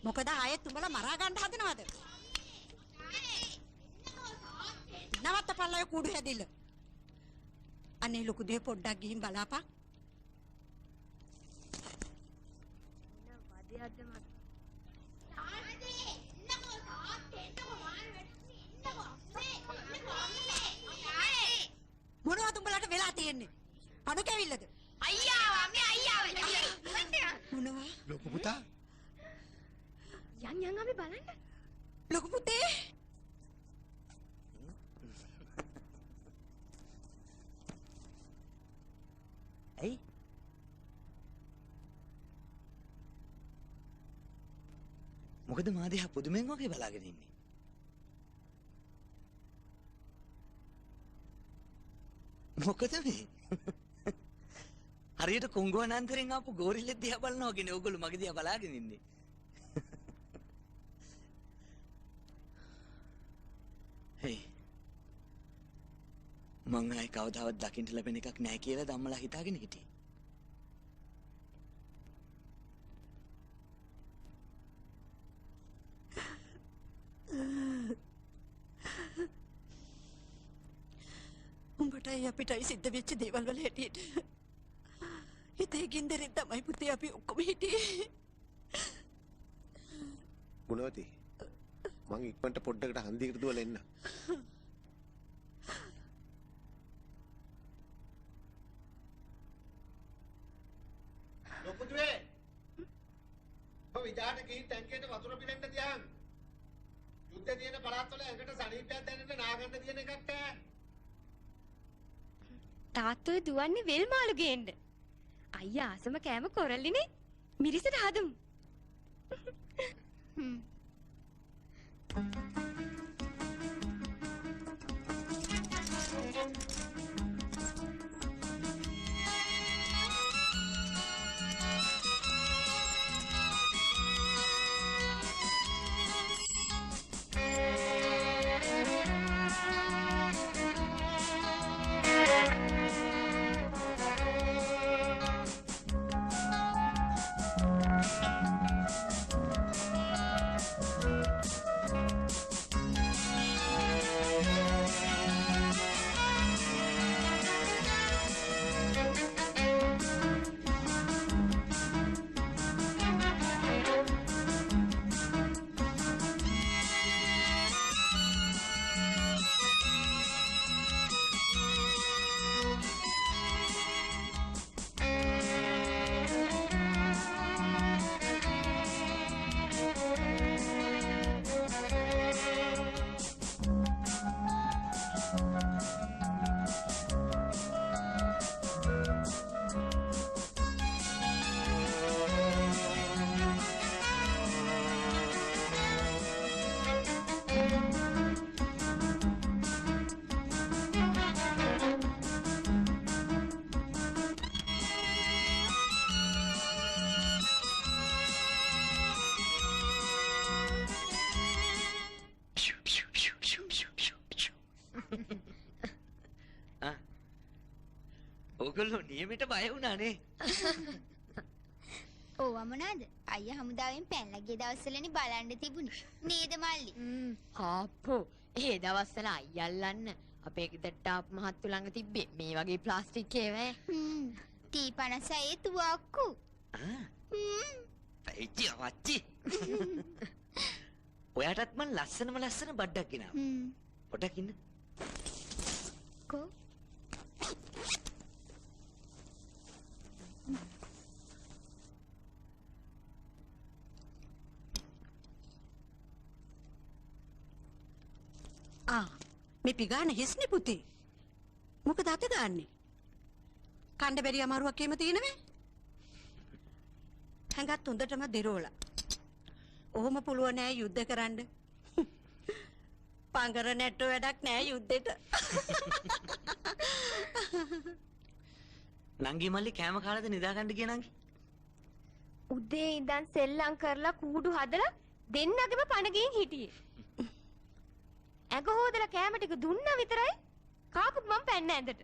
මොකද ආයෙත් උඹලා මරා ගන්න හදනවද? නවත්ත පල්ලය කුඩු හැදිල්ල. අනේ ලොකු දෙය පොඩ්ඩක් ගිහින් බලාපන්. වදියද්ද මට. මොනවද උඹලට වෙලා තියෙන්නේ? අනු කැවිල්ලද? අයියා අම්මේ අයියා. මොනවා? ලොකු පුතා යන් අපි බලන්න. ලොකු පුතේ. ඇයි? මොකද මා දිහා පුදුමෙන් වගේ බලාගෙන ඉන්නේ? මොකද මේ? හරියට කොංගුවනාන්තරෙන් ආපු ගෝරිල්ලෙක් දිහා බලනවා වගේනේ ඕගොල්ලෝ මගේ දිහා බලාගෙන ඉන්නේ. හේ මං ආයි කවදාවත් දකින්න ලැබෙන එකක් නැහැ කියලා ධම්මලා හිතාගෙන හිටියේ. උඹටයි අපිටයි සිද්ධ වෙච්ච දේවල් වල හැටියට හිතේ ගින්දරෙන් තමයි පුතේ අපි ඔක්කොම හිටියේ. ගුණවති මං ඉක්මනට පොඩ්ඩකට හන්දියකට දුවලා එන්න. ලොකුදුවේ ඔය විජාට ගිහින් ටැංකියට වතුර පිරෙන්න තියන්. යුද්ධ තියෙන පළාත්වල ඇඟට සනීපයක් දැනෙන්න නාගන්න තියෙන එකට. තාත්තෝ දුවන්නේ වෙල් මාළු ගේන්න. අයියා ආසම කෑම කොරල්ලිනේ. මිරිසට හදමු. ඔගොල්ලෝ නියමෙට බය වුණානේ. ඕවා මොනවාද? අයියා හමුදාවෙන් පැනලා ගිය දවස්වලනේ බලන්න තිබුණේ. නේද මල්ලි? අප්පෝ ඒ දවස්වල අයියල්ලන්න අපේ ගෙදරට ආපු මහත්තු ළඟ තිබ්බේ මේ වගේ ප්ලාස්ටික් ඒවා. T56 තුවක්කු. පැයිච්චි අවච්චි. ඔයාටත් මං ලස්සන බඩක් ගෙනාවා. පොඩක් ඉන්න. කෝ මේ පිගාන හිස්නේ පුතේ. මොකද අත ගන්නෙ? කණ්ඩ බැරි අමාරුවක් එහෙම තියෙනවේ? හැංගත් හොඳටම දිරෝලා. ඔහොම පුළුවන් නෑ යුද්ධ කරන්න. පංගර නැට්ටෝ වැඩක් නෑ යුද්ධෙට. නංගි මල්ලි කෑම කාලාද නිදාගන්න ගිය නංගි? උදේ ඉඳන් සෙල්ලම් කරලා කූඩු හදලා දෙන්නගෙම පණ ගින් හිටියේ. ඇඟ හොදලා කෑම ටික දුන්නා විතරයි කාපු මම පැන්න ඇඳට.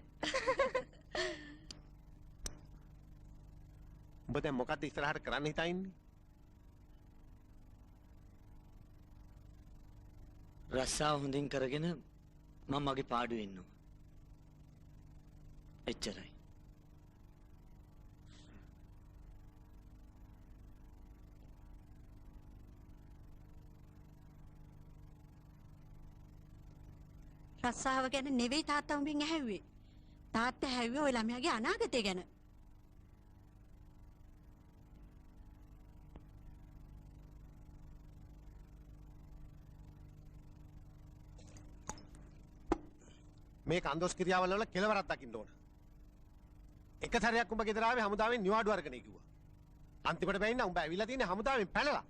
උඹ දැන් මොකද්ද ඉස්සරහට කරන්න හිතන්නේ? රස්සාව හොඳින් කරගෙන මම මගේ පාඩුවේ ඉන්නවා. එච්චරයි. රස්සාව ගැන නෙවෙයි තාත්තා උඹෙන් ඇහැව්වේ. තාත්තා ඇහැව්වේ ඔය ළමයාගේ අනාගතය ගැන. මේ කන්දොස් ක්‍රියාවල වල කෙලවරක් දකින්න ඕන. එක සැරයක් උඹ ගෙදර ආවේ හමුදාවෙන් නිවාඩු අරගෙන කිව්වා. අන්තිමට බැින්න උඹ ඇවිල්ලා තියෙන්නේ හමුදාවෙන් පැනලා.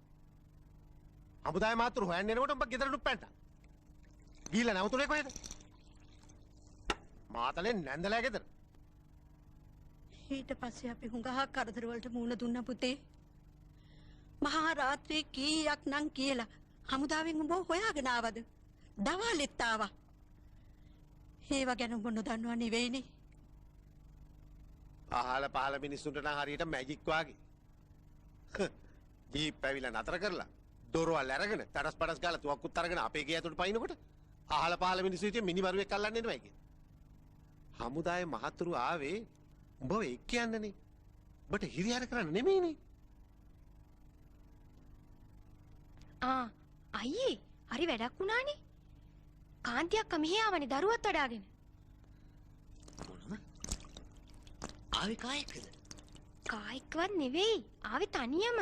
හමුදාවේ මාතෘ හොයන්න එනකොට උඹ ගෙදරට පැන්නා. ගිහිල්ලා නැවතුනේ කොහෙද? මාතලෙන් නැන්දලා ගෙදර. ඊට පස්සේ අපි හුඟහක් කරදර වලට මුහුණ දුන්නා පුතේ. මහා රාත්‍රියේ කීයක් නම් කියලා හමුදාවෙන් උඹ හොයාගෙන ආවද? දවල්ෙත් ආවා. ඒව ගැන උඹ නොදන්නව නෙවෙයිනේ. අහල පහල මිනිස්සුන්ට නම් හරියට මැජික් වාගේ. ජීප් ඇවිල්ලා නතර කරලා දොරවල් අරගෙන තරස් පඩස් ගාලා තුවක්කුත් අරගෙන අපේ ගේ ඇතුළට පයින්නකොට අහල පහල මිනිස්සු ඉතින් මිනිමරුවෙක් අල්ලන්න එනවා කියන්නේ. හමුදායේ මහතුරු ආවේ උඹව එක් කියන්නනේ. ඔබට හිරිහැර කරන්න නෙමෙයිනේ. අයියේ හරි වැඩක් වුණානේ. කාන්තියක් මෙහෙ ආවනේ දරුවත් වඩාගෙන. මොනම? ආවේ කායකද? කායිකවත් නෙවෙයි. ආවේ තනියම.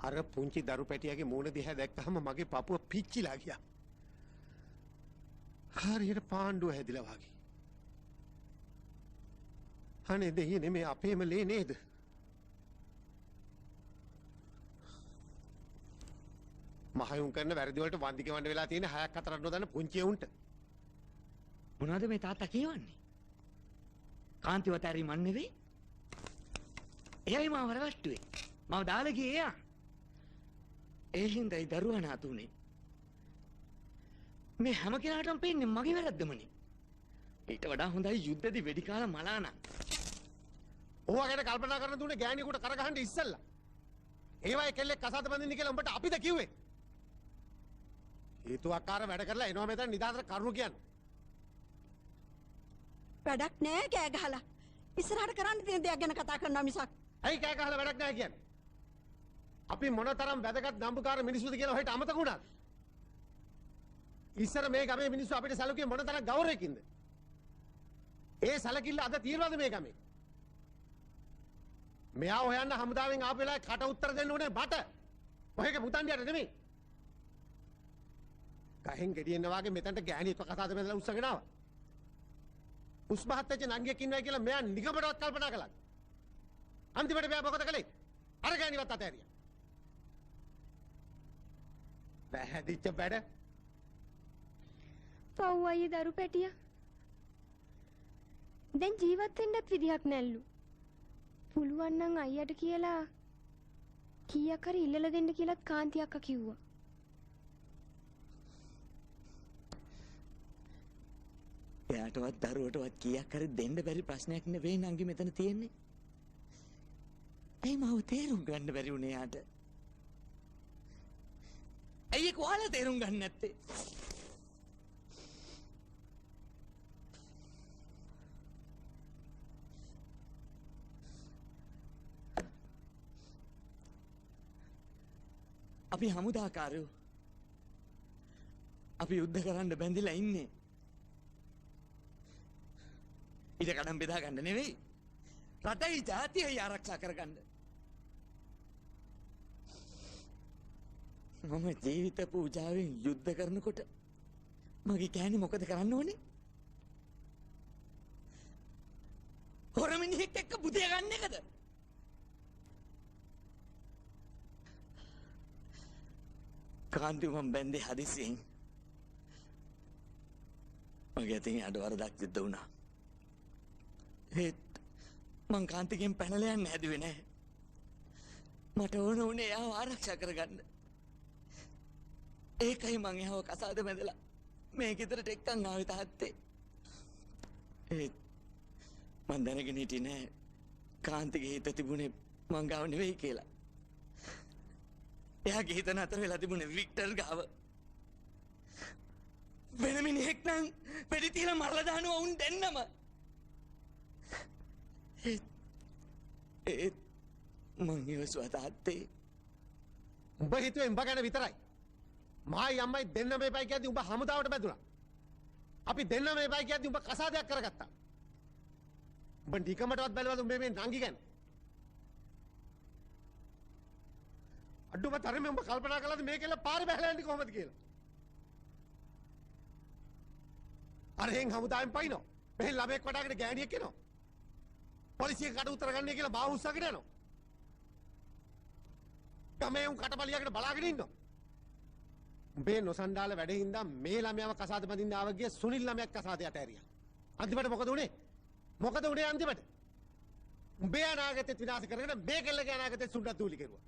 අර පුංචි දරු පැටියාගේ මූණ දිහා දැක්කහම මගේ පපුව පිච්චිලා ගියා. හරියට පාණ්ඩුව හැදිලා වගේ. අනේ දෙයියනේ මේ අපේම ලේ නේද? මහයුන් කරන වැරදි වලට වන්දි ගෙවන්න වෙලා තියෙන 6ක් 4ක් නොදන්න පුංචි උන්ට. මොනවද මේ තාත්තා කියවන්නේ? කාන්තිවත් ඇරි මන් නෙවෙයි. එයයි මාව වරවට්ටුවේ. මාව දාලා ගියේ එයා. ඒ හින්දායි දරුවා නාතුනේ. මේ හැම කෙනාටම පේන්නේ මගේ වැරද්දමනේ. ඊට වඩා හොඳයි යුද්ධෙදි වෙඩි කාලා මලානා. ඕවා ගැන කල්පනා කරන දුන්නේ ගෑණියෙකුට කරගහන්න ඉස්සෙල්ලා. ඒවයි කෙල්ලෙක් කසාද බඳින්න කියලා උඹට අපිද කිව්වේ? හේතුවක්කාර වැඩ කරලා එනවා මෙතන නිදාතර කරුණු කියන්නේ. වැඩක් නෑ කෑ ගහලා. ඉස්සරහට කරන්න තියෙන දේක් ගැන කතා කරනවා මිසක්. ඇයි කෑ ගහලා වැඩක් නෑ කියන්නේ? අපි මොනතරම් වැදගත් නම්බුකාර මිනිස්සුද කියලා ඔහෙට අමතක වුණාද? ඉස්සර මේ ගමේ මිනිස්සු අපිට සැලකුවේ මොනතරම් ගෞරවයකින්ද? ඒ සැලකිල්ල අද තියෙනවද මේ ගමේ? මෙයා හොයන්න හමුදාවෙන් ආපු වෙලාවේ කට උත්තර දෙන්න ඕනේ බට. ඔයගේ පුතන්ඩියට නෙමෙයි. ගහෙන් ගෙඩියෙන්න වාගේ මෙතනට ගෑණියෙක්ව කතාද බඳලා උස්සගෙන ආවා. උස්මහත් වෙච්ච නංගියෙක් ඉන්නවා කියලා මෙයා නිකමටවත් කල්පනා කළා. අන්තිමට මෙයා මොකද කළේ? අර ගෑණිවත් අතෑරියා. වැහැදිච්ච බඩ. පව් අයියේ දරු පැටියා. දැන් ජීවත් වෙන්නත් විදිහක් නැල්ලු. පුළුවන් නම් අයියට කියලා කීයක් හරි ඉල්ලලා දෙන්න කියලාත් කාන්ති අක්කා කිව්වා. එයාටවත් දරුවටවත් කීයක් හරි දෙන්න බැරි ප්‍රශ්නයක් නෙවෙයි නංගි මෙතන තියෙන්නේ. ඇයි මාව තේරුම් ගන්න බැරි වුණේ යාට? ඇයි ඒක ඔයාලා තේරුම් ගන්න නැත්තේ? අපි හමුදාකාරයෝ. අපි යුද්ධ කරන්න බැඳිලා ඉන්නේ. ඉත කඩම් බෙදා ගන්න නෙවෙයි. රටයි ජාතියයි ආරක්ෂා කරගන්න. මම ජීවිත පූජාවෙන් යුද්ධ කරනකොට මගේ කෑණි මොකද කරන්න ඕනේ? හොර මිනිහෙක් එක්ක බුදිය ගන්න එකද? කාන්ති මම බැන්දේ හදිසියෙන්. මගේ අතින් අඩවරදක් සිද්ධ වුණා. ඒත් මං කාන්තිගෙන් පැනලා යන්න හැදුවේ නැහැ. මට ඕන උනේ එයාව ආරක්ෂා කරගන්න. ඒකයි මං එයාව කසාද බැඳලා මේ ගෙදරට එක්කන් ආවේ තාත්තේ. ඒත් මං දැනගෙන හිටියේ නෑ කාන්තිගේ හිත තිබුණේ මං ගාව නෙවෙයි කියලා. එයාගේ හිත නතර වෙලා තිබුණේ වික්ටර් ගාව. වෙන මිනිහෙක් නම් වෙඩි තියලා මරලා දානවා උන් දෙන්නම. ඒත් මං ඉවසුවා තාත්තේ. උඹ හිතුවේ උඹ ගැන විතරයි. මායි අම්මයි දෙන්න මේපයි කියද්දි උඹ හමුදාවට බැඳුණා. අපි දෙන්න මේපයි කියද්දි උඹ කසාදයක් කරගත්තා. උඹ නිකමටවත් බැලුවද උඹ මේ නංගි ගැන? අඩුම තරමේ උඹ කල්පනා කළාද මේකෙල්ල පාරේ බහලා යන්නේ කොහොමද කියලා? අර හෙන් හමුදායෙන් පයින්නෝ. මෙහෙන් ළමෙක් වඩාගෙන ගෑණියෙක් එනවා. පොලිසිය කට උතර ගන්නයි කියලා බාහුව උස්සගෙන යනවා. ගමේ උන් කටපලියකට බලාගෙන ඉන්නවා. උඹේ නොසන්ඩාල වැඩේ හින්දා මේ ළමයාව කසාද බඳින්න ආව ගිය සුනිල් ළමයක් කසාදයට ඇරියා. අන්තිමට මොකද උනේ? මොකද උනේ අන්තිමට? උඹේ අනාගතෙත් විනාශ කරගෙන මේ කෙල්ලගේ අනාගතෙත් සුණ්ඩක් දූලි කෙරුවා.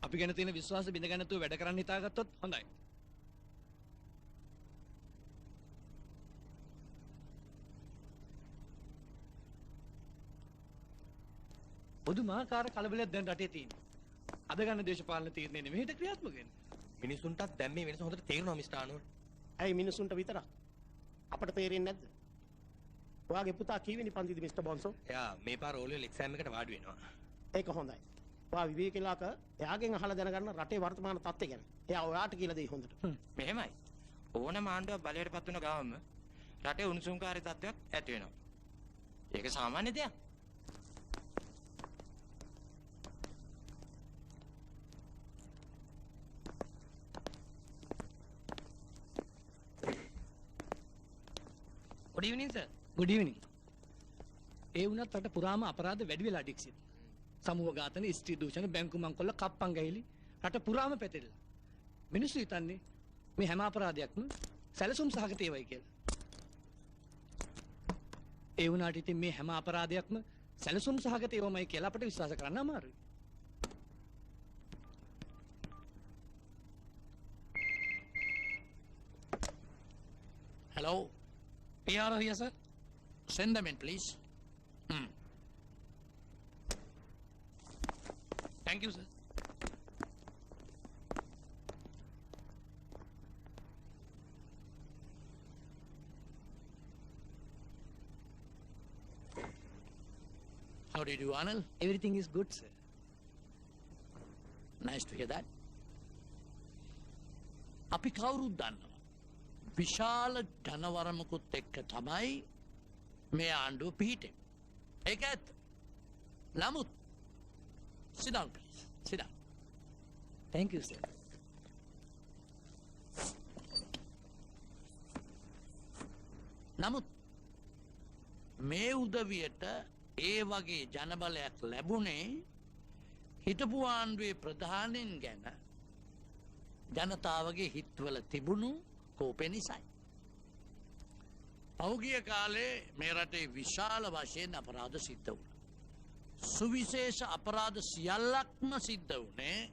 අපි ගැන තියෙන විශ්වාස බිඳ ගන්න නැතුව වැඩ කරන්න හිතාගත්තොත් හොඳයි. පුදුමාකාර කලබලයක් දැන් රටේ තියෙනවා. අද ගන්න දේශපාලන තීරණය නෙමෙයිට ක්‍රියාත්මක වෙන්නේ. මිනිසුන්ටත් දැන් මේ වෙනස හොඳට තේරෙනවා මිස්ටර් ආනෝල්ඩ්. ඇයි මිනිසුන්ට විතරක්? අපට තේරෙන්නේ නැද්ද? ඔයාගේ පුතා කීවෙනි පන්තිද මිස්ටර් බොන්සෝ? එයා මේ පාර ඕලියල් එක්සෑම් එකට වාඩි වෙනවා. ඒක හොඳයි. ඔයා විවේකීලාක එයාගෙන් අහලා දැනගන්න රටේ වර්තමාන තත්ත්වය ගැන. එයා ඔයාට කියලා දෙයි හොඳට. මෙහෙමයි. ඕනම ආණ්ඩුවක් බලයට පත් වෙන ගාමම රටේ උණුසුම්කාරී තත්ත්වයක් ඇති වෙනවා. ඒක සාමාන්‍ය දෙයක්. Good evening sir. Good evening. ඒ වුණත් රට පුරාම අපරාධ වැඩි වෙලා ඩික්සිත්. සමූහ ඝාතන, ස්ත්‍රී දූෂණ, බැංකු මංකොල්ල, කප්පන් ගහිලි රට පුරාම පැතිරෙලා. මිනිස්සු හිතන්නේ මේ හැම අපරාධයක්ම සැලසුම් සහගත ඒවායි කියලා. ඒ වුණාට ඉතින් මේ හැම අපරාධයක්ම සැලසුම් සහගත ඒවාමයි කියලා අපිට විශ්වාස කරන්න අමාරුයි. Hello, PRO here, sir. Send them in, please. Thank you, sir. How do you do, Anil? Everything is good, sir. Nice to hear that. අපි කවුරුත් දන්නවා. විශාල ධනවරමකුත් එක්ක තමයි මේ ආණ්ඩුව පිහිටෙන්නේ. ඒක ඇත්ත. නමුත් sit down please. Sit down. Thank you, sir. නමුත් මේ උදවියට ඒ වගේ ජනබලයක් ලැබුණේ හිටපු ආණ්ඩුවේ ප්‍රධානීන් ගැන ජනතාවගේ හිත්වල තිබුණු කෝපය නිසායි. පෞගිය කාලේ මේ රටේ විශාල වශයෙන් අපරාධ සිද්ධ වුණා. සුවිශේෂ අපරාධ සියල්ලක්ම සිද්ධ වුණේ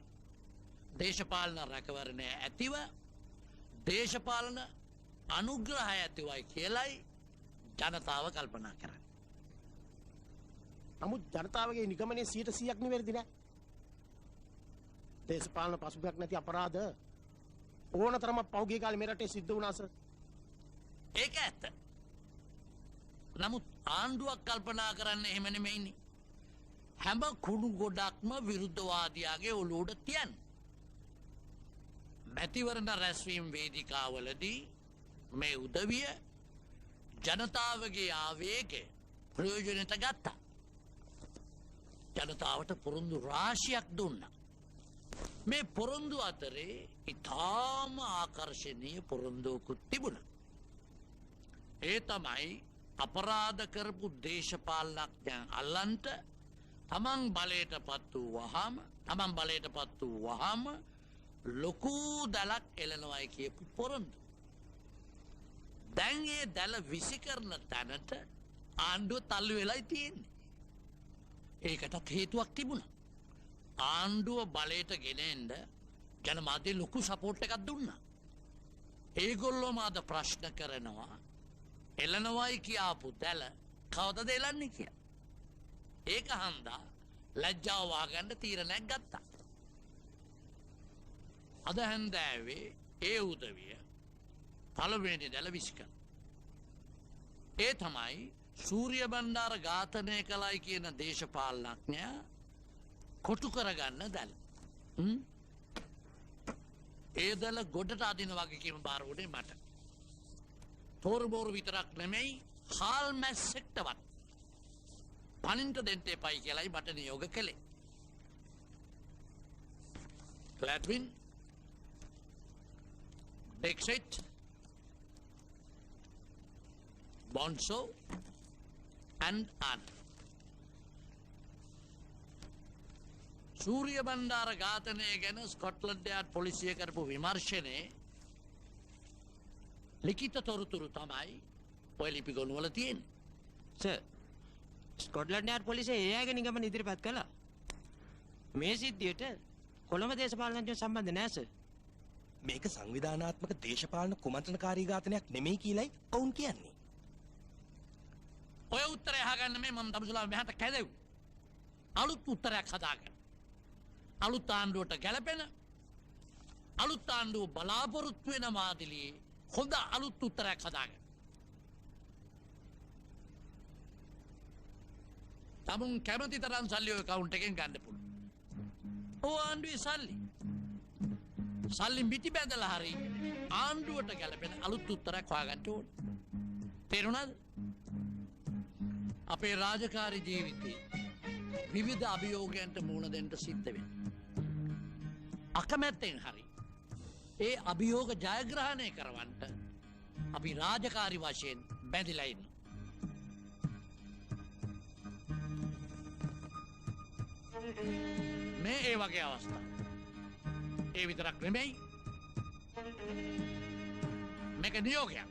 දේශපාලන රැකවරණය ඇතිව දේශපාලන අනුග්‍රහය ඇතිවයි කියලයි ජනතාව කල්පනා කරන්නේ. නමුත් ජනතාවගේ නිගමනයේ 100%ක් නිවැරදි නෑ. දේශපාලන පසුබිමක් නැති අපරාධ ඕනතරම් පෞගිය කාලේ මේ රටේ සිද්ධ වුණා සර්. ඒක ඇත්ත. නමුත් ආණ්ඩුවක් කල්පනා කරන්නේ එහෙම නෙමෙයිනේ. හැම කුණු ගොඩක්ම විරුද්ධවාදියාගේ ඔලුවට තියන්නේ. මැතිවරණ රැස්වීම් වේදිකාවලදී මේ උදවිය ජනතාවගේ ආවේගය ප්‍රයෝජනයට ගත්තා. ජනතාවට පොරොන්දු රාශියක් දුන්නා. මේ පොරොන්දු අතරේ ඉතාම ආකර්ශනීය පොරොන්දුවකුත් තිබුණා. ඒ තමයි අපරාධ කරපු දේශපාලනඥයන් අල්ලන්ට තමන් බලයට පත් වූ වහම ලොකු දලක් එළනවයි කියපු පොරොන්දු. දැන් ඒ දල විසි කරන තැනට ආණ්ඩුව තල්ලු වෙලයි තියෙන්නේ. ඒකටත් හේතුවක් තිබුණා. ආණ්ඩුව බලයට ගෙනෙන්න ජනමාධ්‍ය ලොකු සපෝට් එකක් දුන්නා. ඒගොල්ලෝ මාද ප්‍රශ්න කරනවා එළනවයි කියාපු දැල කවදද එළන්නේ කියලා. ඒක හන්දා ලැජ්ජාව වහගන්න තීරණයක් ගත්තා. අද හැන්දෑවේ ඒ උදවිය පළවෙනි දැල විසි කළා. ඒ තමයි සූරිය බණ්ඩාර ඝාතනය කළයි කියන දේශපාලනඥයා කොටු කරගන්න දැල. ඒ දැල ගොඩට අදින වගකීම බාර වුණේ මට. තෝරබෝරු විතරක් නෙමෙයි හාල් මැස්සෙක්ටවත් පනින්ට දෙන්න එපයි කියලායි මට නියෝග කළේ. Gladwin, Dixit, Bonso and Ann. Suriya Bandara ඝාතනය ගැන ස්කොට්ලන්ඩ් යාඩ් පොලිසිය කරපු විමර්ශනයේ ලිඛිත තොරතුරු තමයි ඔය ලිපි ගොනුවල තියෙන්නේ. සර් ස්කොට්ලන්ඩ් යාඩ් පොලිසිය ඒ අයගේ නිගමන ඉදිරිපත් කළා. මේ සිද්ධියට කොළඹ දේශපාලනඥයෝ සම්බන්ධ නැහැ සර්. මේක සංවිධානාත්මක දේශපාලන කුමන්ත්‍රණකාරී ඝාතනයක් නෙමෙයි කියලයි ඔවුන් කියන්නේ. ඔය උත්තරය අහගන්න මේ මම තමුසලා මෙහාට කැදෙව්. අලුත් උත්තරයක් හදාගන්න. අලුත් ආණ්ඩුවට ගැලපෙන අලුත් ආණ්ඩුව බලාපොරොත්තු වෙන මාදිලියේ හොඳ අලුත් උත්තරයක් හදාගන්න. තමුන් කැමති තරම් සල්ලි ඔය කවුන්ට් එකෙන් ගන්න පුළුවන්. ඔය ආණ්ඩුවේ සල්ලි මිටි බැඳලා හරි ආණ්ඩුවට ගැලපෙන අලුත් උත්තරයක් හොයාගන්න ඕනේ. තේරුණාද? අපේ රාජකාරී ජීවිතේ විවිධ අභියෝගයන්ට මුහුණ දෙන්න සිද්ධ වෙනවා. අකමැත්තෙන් හරි ඒ අභියෝග ජයග්‍රහණය කරවන්න අපි රාජකාරී වශයෙන් බැඳිලා ඉන්නවා. මේ ඒ වගේ අවස්ථා. ඒ විතරක් නෙමෙයි මේක නියෝගයක්.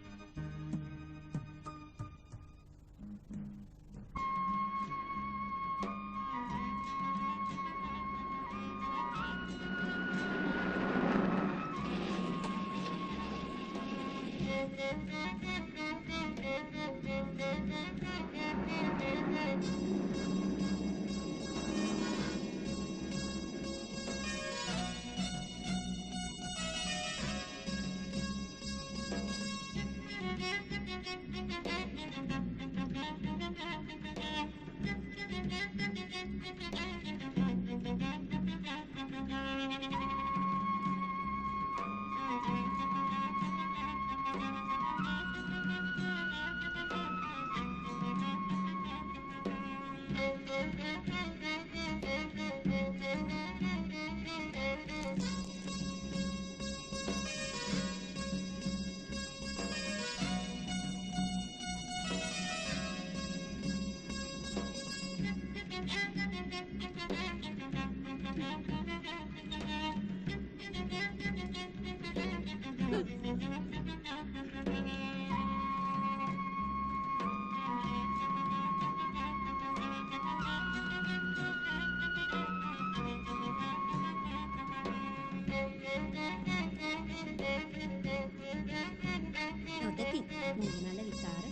නොදකින් මුහුණල විකාර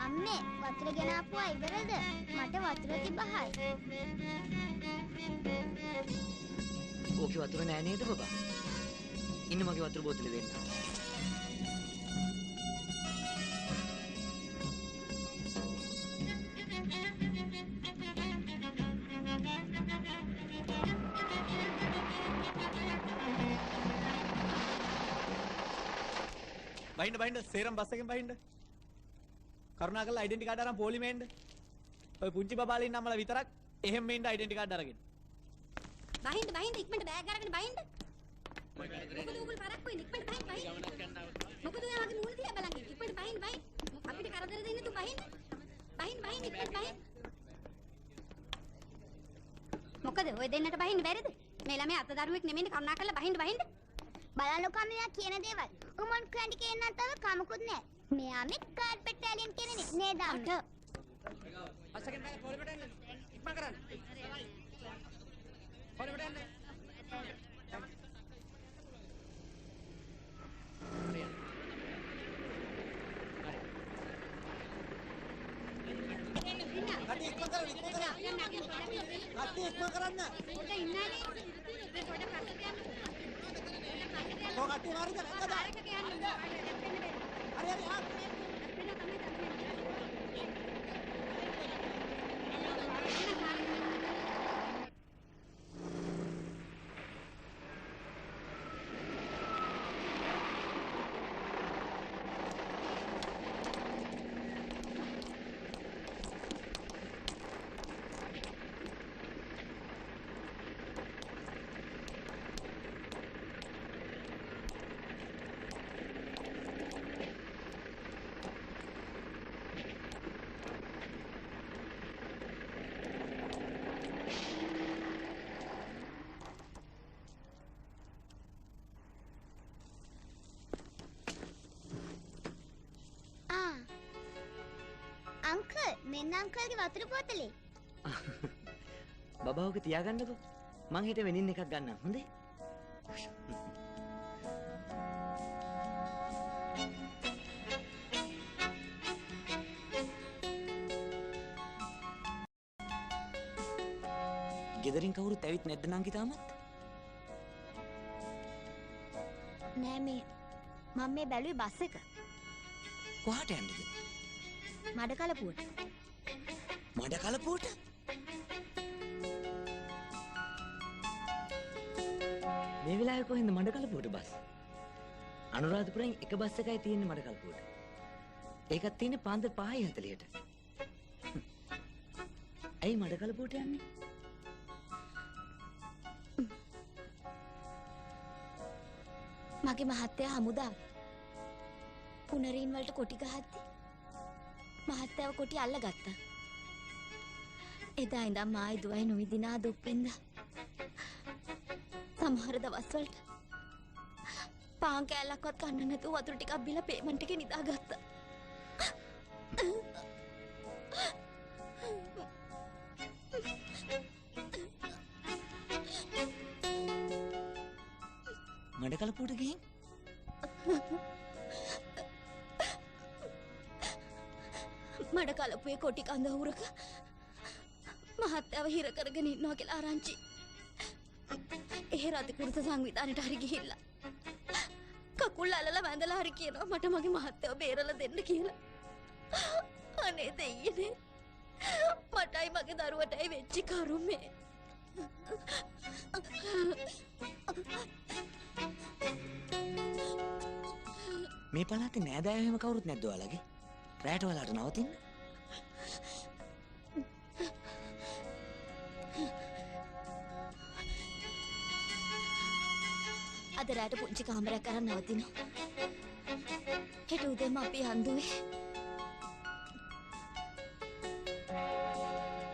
අම්මේ වතුර ගෙනාපුවා ඉවරද? මට වතුර තිබහයි. ඕකේ වතුර නෑ නේද බබා? ඉන්න මගේ වතුර බෝතලෙ දෙන්න. බහින්න සේරම බස් එකෙන් බහින්න. කරුණාකරලා ඩෙන්ටි කාඩ් අරන් පොලිමේ එන්න. ඔය පුංචි බබාලා ඉන්න අම්මලා විතරක් එහෙම මෙන්න ඩෙන්ටි කාඩ් අරගෙන. බහින්න ඉක්මනට බෑග් අරගෙන බහින්න. මොකද උගල් පරක් වෙන්නේ ඉක්මනට බහින්න. මොකද ඔයාගේ මූණ දිහා බලන් ඉක්මනට බහින්න. අපිට කරදර දෙන්න තු බහින්න. බහින්න ඉක්මනට බහින්න. මොකද ඔය දෙන්නට බහින්න බැරිද? මේ ළමයා අතදරුවෙක් නෙමෙයි කරුණාකරලා බහින්න. බලන්නකෝ මෙයා කියන දේවල්. උමන් කැන්ඩි කියන්නත් තව කමකුත් නැහැ. මෙයා මේ කාඩ් බැටාලියන් කෙනෙක් නේද අම්මා? අසකෙන් බෑ පොලිමට එන්න. ඉක්මන් කරන්න. පොලිමට එන්න. කටි ඉක්මන් කරන්න. පොඩ ඉන්නානේ. පොඩ පස්සට යන්න. කො කටි මාරිද නැද්ද? ආරක කියන්න. හරි ආ. අංකල් මෙන්න අංකල්ගේ වතුර බෝතලේ. බබා ඔක තියාගන්නකෝ. මං හිත වෙනින් එකක් ගන්නම්. හොඳේ? ගෙදරින් කවුරුත් ඇවිත් නැද්ද නංගි තාමත්? නෑ මේ මම මේ බැලුවේ බස් එක. කොහාට යන්නද? මඩකලපුවට. මඩකලපුවට? මේ වෙලාවේ කොහෙන්ද මඩකලපුවට බස්? අනුරාධපුරෙන් එක බස් එකයි තියෙන්නේ මඩකලපුවට. ඒකත් තියෙන්නේ පාන්දර 5:40ට. ඇයි මඩකලපුවට යන්නේ? මගේ මහත්තයා හමුදාව පුනරීන් වලට කොටි ගහද්දි මහත්තයාව කොටි අල්ලගත්තා. එදා ඉඳන් මායි දුවයි නොවිදිනා දුප්පෙන්ද සමහර දවස්වලට පාන් කෑල්ලක්වත් කන්න නැතුව වතුර ටිකක් බිලා පේමන්ට් එකේ නිදාගත්තා. මඩකලපුවට ගිහින් මඩකලපුවේ කොටි කඳවුරක මහත්තයාව හිර කරගෙන ඉන්නවා කියලා ආරංචි. එහෙ රතිකුරුස සංවිධානයට හරි ගිහිල්ලා කකුල් අලලා වැඳලා හරි කියනවා මට මගේ මහත්තයාව බේරලා දෙන්න කියලා. අනේ දෙයියනේ මටයි මගේ දරුවටයි වෙච්ච කරුමේ. මේ පළාතේ නෑදෑයෝ එහෙම කවුරුත් නැද්ද ඔයාලගේ? රැට වලට නවතින්න. අද රැට පුංචි කාමරයක් අරන් නවතිනවා. හෙට උදේම අපි හන්දුවේ.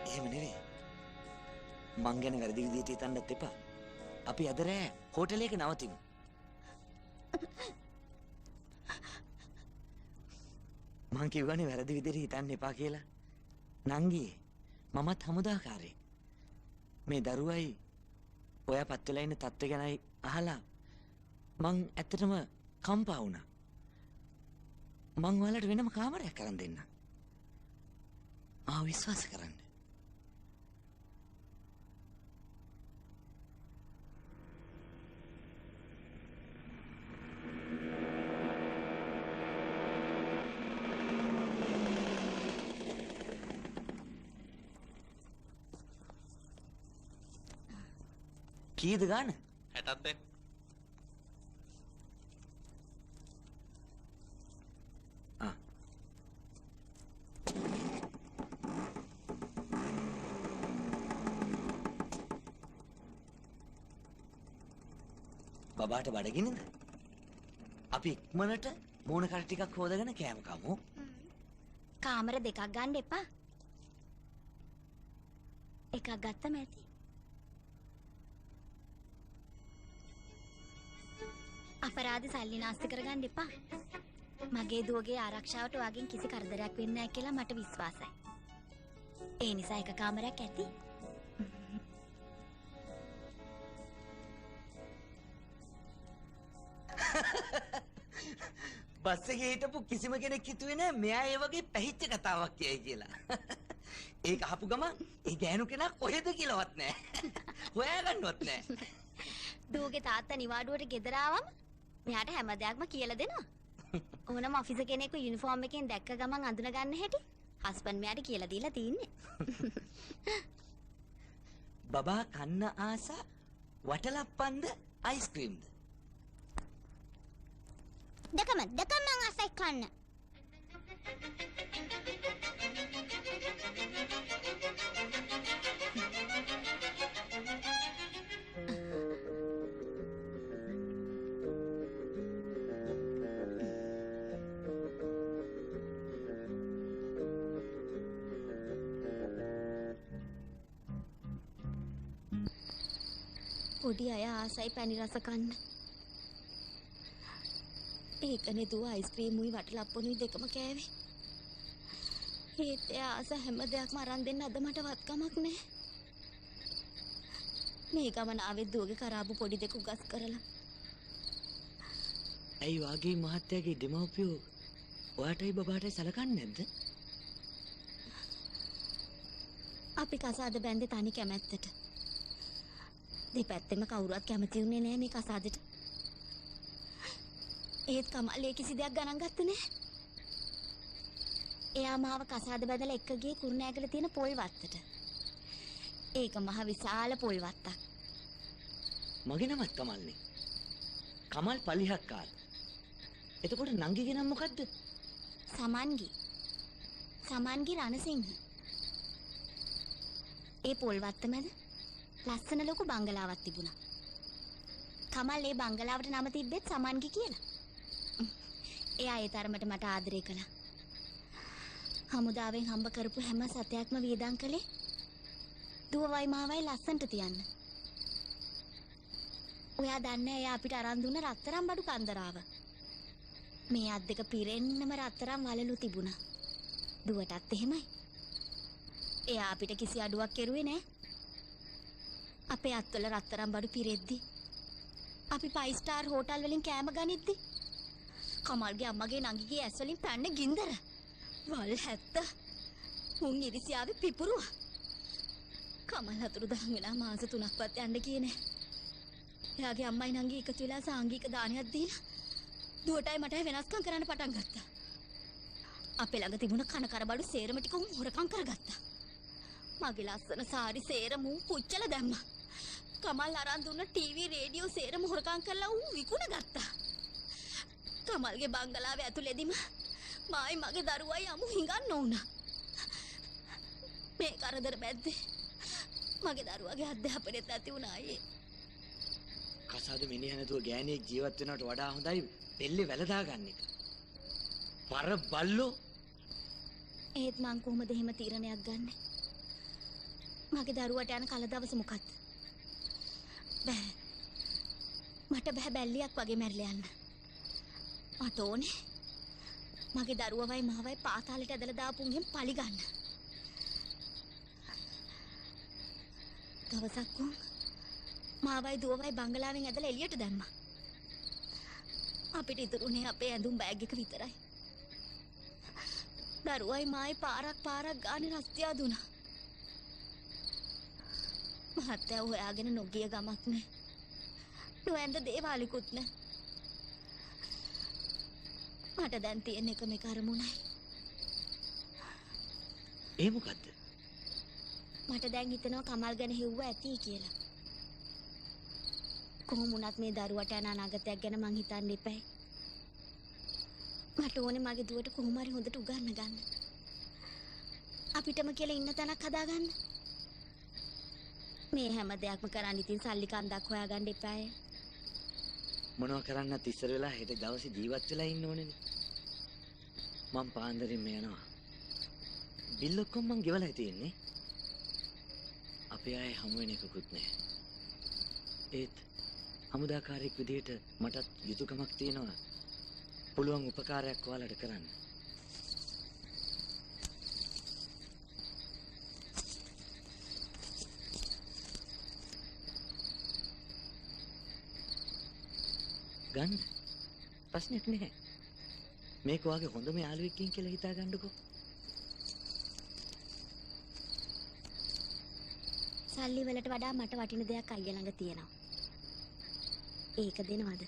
එහෙම නෙවෙයි. මං ගැන වැරදි විදිහට හිතන්නත් එපා. අපි අද රෑ හෝටලයක නවතිමු. මං කිව්වනේ වැරදි විදිහට හිතන්න එපා කියලා. නංගියේ මමත් හමුදාකාරයෙක්. මේ දරුවයි ඔයා පත් වෙලා ඉන්න තත්ත්වය ගැනයි අහලා මං ඇත්තටම කම්පා වුණා. මං ඔයාලට වෙනම කාමරයක් කරන් දෙන්නම්. ආ විශ්වාස කරන්න. කීයද ගාන? 62. බබාට බඩගිනින්ද? අපි ඉක්මනට මූණ කර ටිකක් හොදගෙන කෑම කමු. කාමර දෙකක් ගන්න එපා. එකක් ගත්තම ඇති. අපරාධ සල්ලි නාස්ති කරගන්න එපා. මගේ දුවගේ ආරක්ෂාවට ඔයාගෙන් කිසි කරදරයක් වෙන්නේ නැහැ කියලා මට විශ්වාසයි. ඒ නිසා එක කාමරයක් ඇති. බස් එකේ හිටපු කිසිම කෙනෙක් හිතුවේ නෑ මෙයා ඒ වගේ පැහිච්ච කතාවක් කියයි කියලා. ඒක අහපු ගමන් ඒ ගෑනු කෙනා කොහෙද කියලාවත් නෑ. හොයාගන්නවත් නෑ. දුවගේ තාත්තා නිවාඩුවට ගෙදර ආවම මෙයාට හැම දෙයක්ම කියලා දෙනවා. ඕනම ඔෆිස් කෙනෙක්ව යුනිෆෝම් එකෙන් දැක්ක ගමන් අඳුන ගන්න හැටි හස්බන්ඩ් මෙයාට කියලා දීලා තින්නේ. බබා කන්න ආස වටලප්පන්ද අයිස්ක්‍රීම්ද? දෙකම මං ආසයි කන්න. පොඩි අය ආසයි පැණි රස කන්න. ඒකනේ දුව අයිස්ක්‍රීමුයි වටලප්පුනුයි දෙකම කෑවේ. ඒත් එයා ආස හැම දෙයක්ම අරන් දෙන්න අද මට වත්කමක් නෑ. මේ ගමන ආවෙත් දුවගේ කරාබු පොඩි දෙක උගස් කරලා. ඇයි වාගේ මහත්තයාගේ දෙමව්පියෝ ඔයාටයි බබාටයි සලකන්නේ නැද්ද? අපි කසාද බැන්දේ තනි කැමැත්තට. දෙපැත්තෙම කවුරුවත් කැමති වුණේ නෑ මේ කසාදෙට. ඒත් කමල්ලේ කිසි දෙයක් ගණන් ගත්තේ නෑ. එයා මාව කසාද බැදලා එක්ක ගියේ කුරුණෑගල තියෙන පොල් වත්තට. ඒක මහ විශාල පොල් වත්තක්. මගේ නමත් කමල්නේ. කමල් පලිහක්කාර. එතකොට නංගිගේ නම මොකද්ද? සමන්ගේ රණසිංහ. ඒ පොල්වත්ත මැද ලස්සන ලොකු බංගලාවක් තිබුණා. කමල් ඒ බංගලාවට නම තිබ්බෙත් සමන්ගේ කියලා. එයා ඒ තරමට මට ආදරය කළා. හමුදාවෙන් හම්බ කරපු හැම සතයක්ම වියදම් කළේ දුවවයි මාවයි ලස්සන්ට තියන්න. ඔයා දන්නේ එයා අපිට අරන් දුන්න රත්තරන් බඩු කන්දරාව. මේ අත් දෙක පිරෙන්නම රත්තරන් වලලු තිබුණා. දුවටත් එහෙමයි. එයා අපිට කිසි අඩුවක් කෙරුවේ නෑ. අපේ අත්වල රත්තරන් බඩු පිරෙද්දි අපි 5 ස්ටාර් හෝටල් වලින් කෑම ගනිද්දි කමල්ගේ අම්මගේ නංගිගේ ඇස් වලින් පැන්න ගින්දර වල් 70 මුන් ඉරිසියාවේ පිපුරුවා. කමල් හතුරුදහන් වෙලා මාස 3ක්වත් යන්න ගියේ නෑ. එයාගේ අම්මයි නංගි එකතු වෙලා සාංගික දානයක් දීලා දුවටයි මටයි වෙනස්කම් කරන්න පටන් ගත්තා. අපේ ළඟ තිබුණ කන කරබඩු සේරම ටික උන් හොරකම් කරගත්තා. මගේ ලස්සන සාරි සේරම උන් පුච්චලා දැම්මා. කමල් අරන් දුන්න ටීවී රේඩියෝ සේරම හොරකම් කරලා උන් විකුණ ගත්තා. කමල්ගේ බංගලාවේ ඇතුළේදීම මායි මගේ දරුවයි අමු හිඟන්න උනා. මේ කරදර බැද්දේ මගේ දරුවාගේ අධ්‍යාපනයත් ඇති වුණා අයියේ. කසාද මිනිහ නැතුව ගෑණියෙක් ජීවත් වෙනවට වඩා හොඳයි දෙල්ලේ වැලදා ගන්න එක. පර බල්ලෝ. ඒත් මං කොහොමද එහෙම තීරණයක් ගන්නෙ? මගේ දරුවට යන කල දවස මොකක්ද? බෑ. මට බෑ බැල්ලියක් වගේ මැරිලා යන්න. මට ඕනේ මගේ දරුවවයි මාවයි පාතාලෙට ඇදලා දාපුන්ගෙන් පලි ගන්න. දවසක් උන් මාවයි දුවවයි බංගලාවෙන් ඇදලා එළියට දැම්මා. අපිට ඉතුරුනේ අපේ ඇඳුම් බෑග් එක විතරයි. දරුවයි මායි පාරක් ගානේ රස්තියා දුනා. මහත්තයා හොයාගෙන නොගිය ගමක් නෑ. නොඇඳ දේවාලිකුත් නෑ. මට දැන් තියෙන එකම කරමුණයි. ඒ මොකද්ද? මට දැන් හිතෙනවා කමල් ගැන හිව්ව ඇති කියලා. කොහොම වුණත් මේ දරුවට යන අනාගතයක් ගැන මං හිතන්න එපැයි. මට ඕනේ මගේ දුවට කොහොම හරි හොඳට උගන්න ගන්න. අපිටම කියලා ඉන්න තැනක් හදාගන්න. මේ හැම දෙයක්ම කරන්න ඉතින් සල්ලි කන්දක් හොයාගන්න එපාය. මොනවා කරන්නත් ඉස්සර වෙලා හෙට දවසේ ජීවත් වෙලා ඉන්න ඕනේනේ. මං පාන්දරින්ම යනවා. බිල් ඔක්කොම මං ගෙවලා තියෙන්නේ. අපේ අය හමු වෙන එකකුත් නැහැ. ඒත් හමුදාකාරයෙක් විදිහට මටත් යුතුයකමක් තියෙනවා. පුළුවන් උපකාරයක් ඔයාලට කරන්න. ගන්න. ප්‍රශ්නයක් නැහැ. මේක ඔයාගේ හොඳම යාළුවෙක්ගෙන් කියලා හිතා ගන්නකෝ. සල්ලි වලට වඩා මට වටින දෙයක් අයියා ළඟ තියෙනවා. ඒක දෙනවද?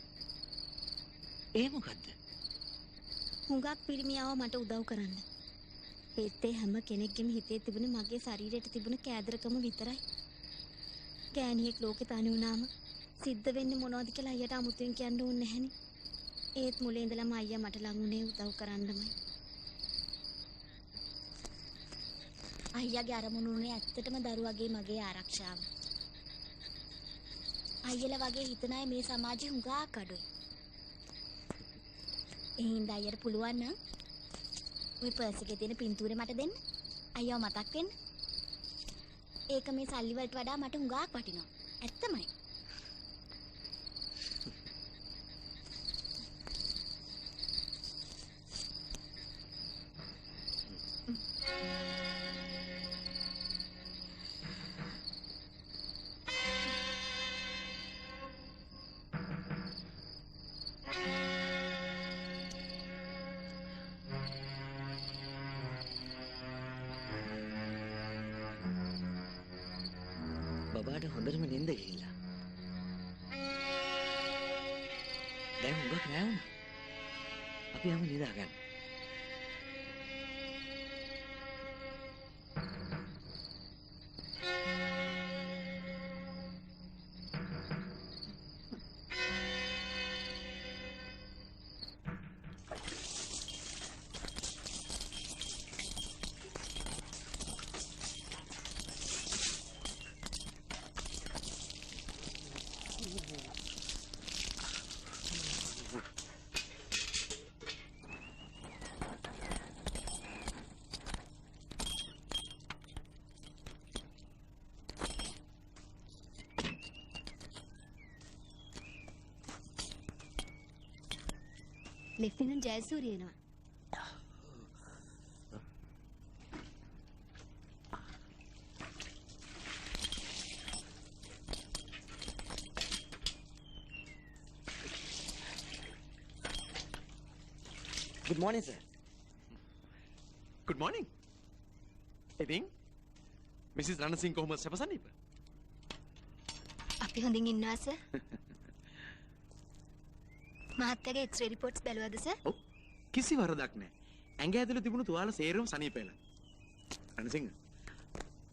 ඒ මොකද්ද? හුඟක් පිරිමියව මට උදව් කරන්න. ඒත් ඒ හැම කෙනෙක්ගේම හිතේ තිබුණේ මගේ ශරීරයට තිබුණ කෑදරකම විතරයි. ගෑණියෙක් ලෝකේ තනි වුණාම සිද්ධ වෙන්නේ මොනවද කියලා අයියට අමුතුවෙන් කියන්න ඕනේ නැහනේ. ඒත් මුලින් ඉඳලම අයියා මට ළඟුනේ උදව් කරන්නමයි. අයියාගේ අරමුණ උනේ ඇත්තටම දරුවගේ මගේ ආරක්ෂාව. අයියලා වගේ හිතන අය මේ සමාජෙ හුඟක් අඩුයි. එහෙනම් අයියට පුළුවන් නම් ওই පර්ස් එකේ තියෙන පින්තූරේ මට දෙන්න. අයියව මතක් වෙන්න. ඒක මේ සල්ලි වලට වඩා මට හුඟක් වටිනවා. ඇත්තමයි. බබාට හොඳටම නිින්ද ගිහිල්ලා. දැන් උඹ නෑ වුණා. අපි යමු නිදාගන්න. ලෙෆ්ටිනන්ට් ජයසූරිය එනවා. Good morning, sir. Good morning. ඉතින් මිසිස් රණසිංහ කොහොමද සැපසනීප? අපි හොඳින් ඉන්නවා සර්. මහත්තයාගේ එක්ස්රේ රිපෝට්ස් බැලුවද සර්? ඔව්. කිසි වරදක් නැහැ. ඇඟ ඇතුලේ තිබුණු තුවාල සේරම සනීප වෙලා. රණසිංහ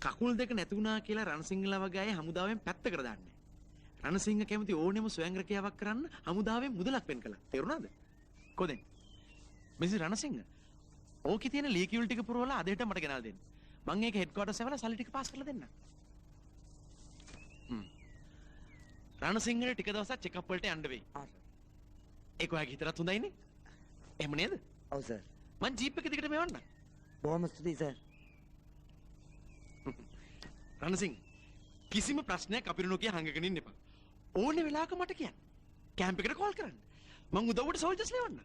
කකුල් දෙක නැති වුණා කියලා රණසිංහලා වගේ අය හමුදාවෙන් පැත්තකට දාන්නේ. රණසිංහ කැමති ඕනෙම ස්වයංක්‍රියාවක් කරන්න හමුදාවෙන් මුදලක් වෙන් කළා. තේරුණාද? කොහෙන්ද? මිසිස් රණසිංහ ඕකේ තියෙන ලීකියුල් ටික පුරවලා අදට මට ගෙනල්ලා දෙන්න. මම ඒක හෙඩ්ක්වාටර්ස් එවලා සල්ලි ටික පාස් කරලා දෙන්න. රණසිංහට ටික දවසක් චෙක්අප් වලට යන්න වෙයි. ඒක ඔයාගේ හිතට හොඳයිනේ? එහෙම නේද? ඔව් සර්. මං ජීප් එක දිගට මෙවන්න. බොහොම ස්තුතියි සර්. රණසිංහ කිසිම ප්‍රශ්නයක් අපිට නොකිය හංගගෙන ඉන්න එපා. ඕනේ වෙලාවක මට කියන්න. කැම්ප් එකට කෝල් කරන්න. මං උදව්වට සෝල්ජර්ස් ලෙවන්න.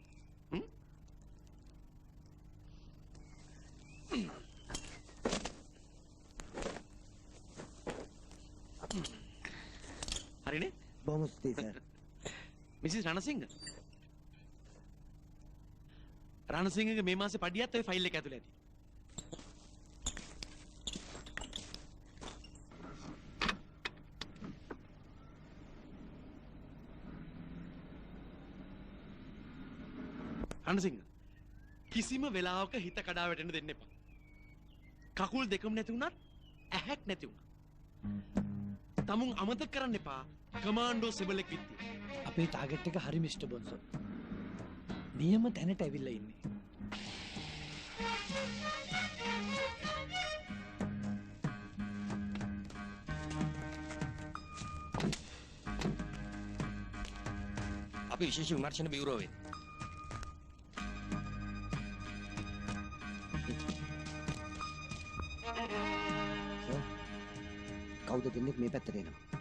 හරිනේ? බොහොම ස්තුතියි සර්. මිසිස් රණසිංහ. රණසිංහගේ මේ මාසේ පඩියත් ඔය ෆයිල් එක ඇතුලේ ඇති. රණසිංහ කිසිම වෙලාවක හිත කඩා වැටෙන්න දෙන්න එපා. කකුල් දෙකම නැති වුණත් ඇහැක් නැති වුණා. තමුන් අමතක කරන්න එපා කමාන්ඩෝ සෙබලෙක් විත්තිය. අපේ ටාගට් එක හරි මිස්ටර් බොන්සෝ. නියම තැනට ඇවිල්ලා ඉන්නේ. අපි විශේෂ විමර්ශන බියුරෝවේ කවුද දෙන්නෙක් මේ පැත්තට එනවා?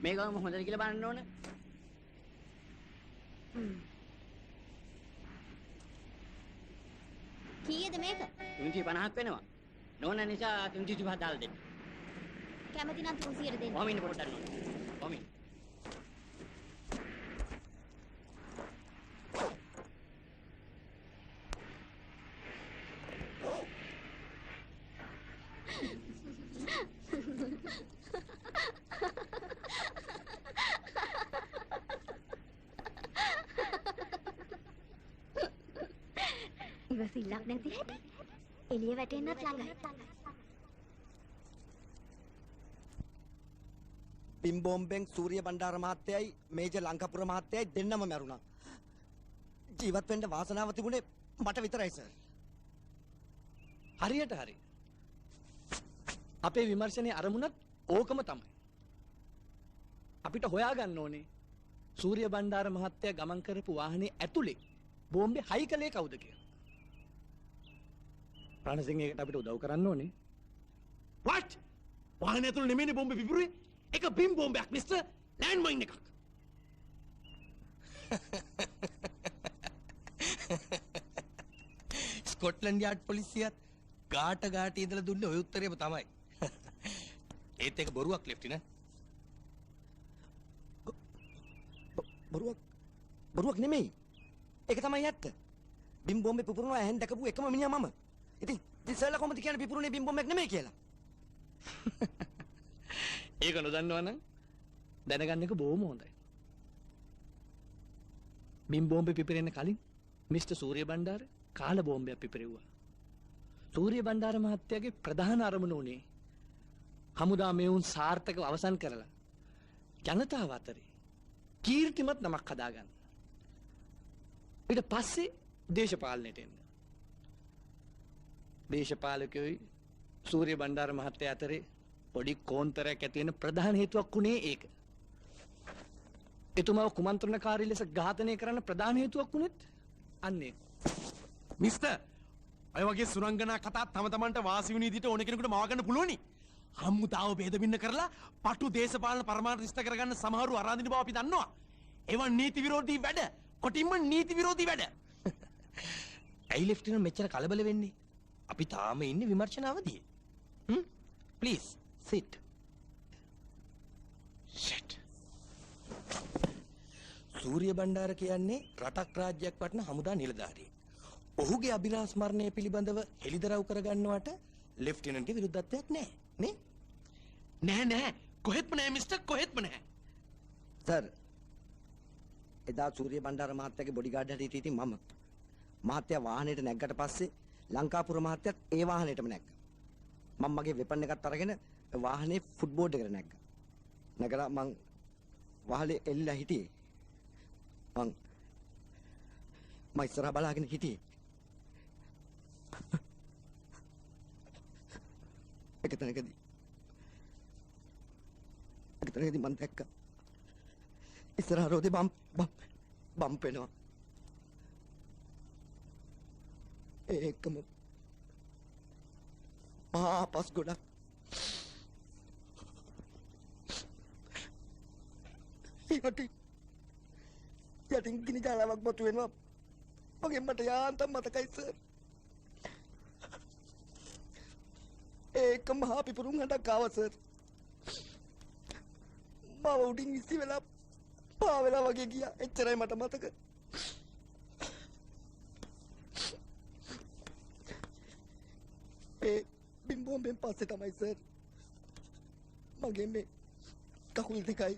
මේක හොඳද කියලා බලන්න ඕන. කීයද මේක? 350ක් වෙනවා. නෝන නිසා 335 දාලා දෙන්න. කැමති නම් 300ට දෙන්න. කොහොම ඉන්න පොඩ්ඩක් නෝන. කොහොම ඉන්න. ඉවසිල්ලක් නැති හැටි එළිය වැටෙන්නත් ළඟයි. බිම්බෝම්බෙන් සූරිය බණ්ඩාර මහත්තයයි මේජර් ලංකාපුර මහත්තයයි දෙන්නම මැරුණා. ජීවත් වෙන්න වාසනාව තිබුණේ මට විතරයි සර්. හරියට හරි. අපේ විමර්ශනයේ අරමුණත් ඕකම තමයි. අපිට හොයාගන්න ඕනේ සූරිය බණ්ඩාර මහත්තයා ගමන් කරපු වාහනේ ඇතුලේ බෝම්බේ හයි කළේ කවුද කියලා. රණසිංහ එකට අපිට උදව් කරන්න ඕනේ. What? වාහනේ ඇතුලේ නෙමෙයිනේ බෝම්බේ පිපුරුවේ. ඒක බිම් බෝම්බයක් මිස්ටර්. ලෑන්ඩ් මයින් එකක්. ස්කොට්ලන්ඩ් යාඩ් පොලිසියත් ගාට ඉඳලා දුන්නේ ඔය උත්තරේම තමයි. ඒත් ඒක බොරුවක් ලෙෆ්ටිනන්ට්. බොරුවක් නෙමෙයි. ඒක තමයි ඇත්ත. බිම් බෝම්බේ පිපුරනවා ඇහෙන් දැකපු එකම මිනිහා මම. ඉතින් සර්ලා කොහොමද කියන්නේ පිපුරුනේ බිම් බෝම්බයක් නෙමෙයි කියලා? ඒක නොදන්නවා නම් දැනගන්න එක බොහොම හොඳයි. බිම් බෝම්බේ පිපිරෙන්න කලින් මිස්ටර් සූරිය බණ්ඩාර කාල බෝම්බයක් පිපිරෙව්වා. සූරිය බණ්ඩාර මහත්තයාගේ ප්‍රධාන අරමුණ උනේ හමුදා මෙවුන් සාර්ථකව අවසන් කරලා ජනතාව අතරේ කීර්තිමත් නමක් හදාගන්න. ඊට පස්සේ දේශපාලනයට එන්න. දේශපාලකයෝයි සූරිය බණ්ඩාර මහත්තයා අතරේ පොඩි කෝන්තරයක් ඇති වෙන ප්‍රධාන හේතුවක් උනේ ඒක. එතුමාව කුමන්ත්‍රණකාරී ලෙස ඝාතනය කරන්න ප්‍රධාන හේතුවක් උනේත් අන්නේ. මිස්ටර්, ඔය වගේ සුරංගනා කතා තම තමන්ට වාසි වෙන විදිහට ඕන කෙනෙකුට මවා ගන්න පුළුවනි. හමුදාව බෙදමින්න කරලා පටු දේශපාලන පරමාර්ථ ඉෂ්ට කරගන්න සමහරු අරාඳින බව අපි දන්නවා. ඒවා නීති විරෝධී වැඩ. කොටින්ම නීති විරෝධී වැඩ. ඇයි ලෙෆ්ටිනන්ට් මෙච්චර කලබල වෙන්නේ? අපි තාම ඉන්නේ විමර්ශන අවධියේ. Please sit. Shut. Suriya Bandara කියන්නේ රටක් රාජ්‍යයක් වටන හමුදා නිලධාරියෙක්. ඔහුගේ අභිලාෂ මරණය පිළිබඳව හෙළිදරව් කරගන්නවට ලෙෆ්ටිනන්ට්ගේ විරුද්ධත්වයක් නැහැ නේ? නෑ කොහෙත්ම නෑ මිස්ටර් කොහෙත්ම නෑ. සර් එදා සූරිය බණ්ඩාර මහත්තයාගේ බොඩිගාඩ් හැටියට ඉතින් මම මහත්තයා වාහනේට නැග්ගට පස්සේ ලංකාපුර මහත්තයත් ඒ වාහනේටම නැග්ගා. මම මගේ වෙපන් එකත් අරගෙන වාහනේ ෆුට්බෝඩ් එකට නැග්ගා. නැගලා මං වහලේ එල්ලලා හිටියේ. මම ඉස්සරහා බලාගෙන හිටියේ. එක තැනකදී මම දැක්කා ඉස්සරහ රෝදේ බම්ප් වෙනවා. ඒකම පස් ගොඩක් යටින් ගිනි ජාලාවක් මතු වෙනවා. මගෙන් මට යාන්තම් මතකයි සර්. ඒක මහා පිපුරුම් හඬක් ආවා සර්. මාව උඩින් විසි වෙලා පාවෙලා වගේ ගියා. එච්චරයි මට මතක. ඒ බිම්බෝම්බෙන් පස්සේ තමයි සර් මගේ මේ කකුල් දෙකයි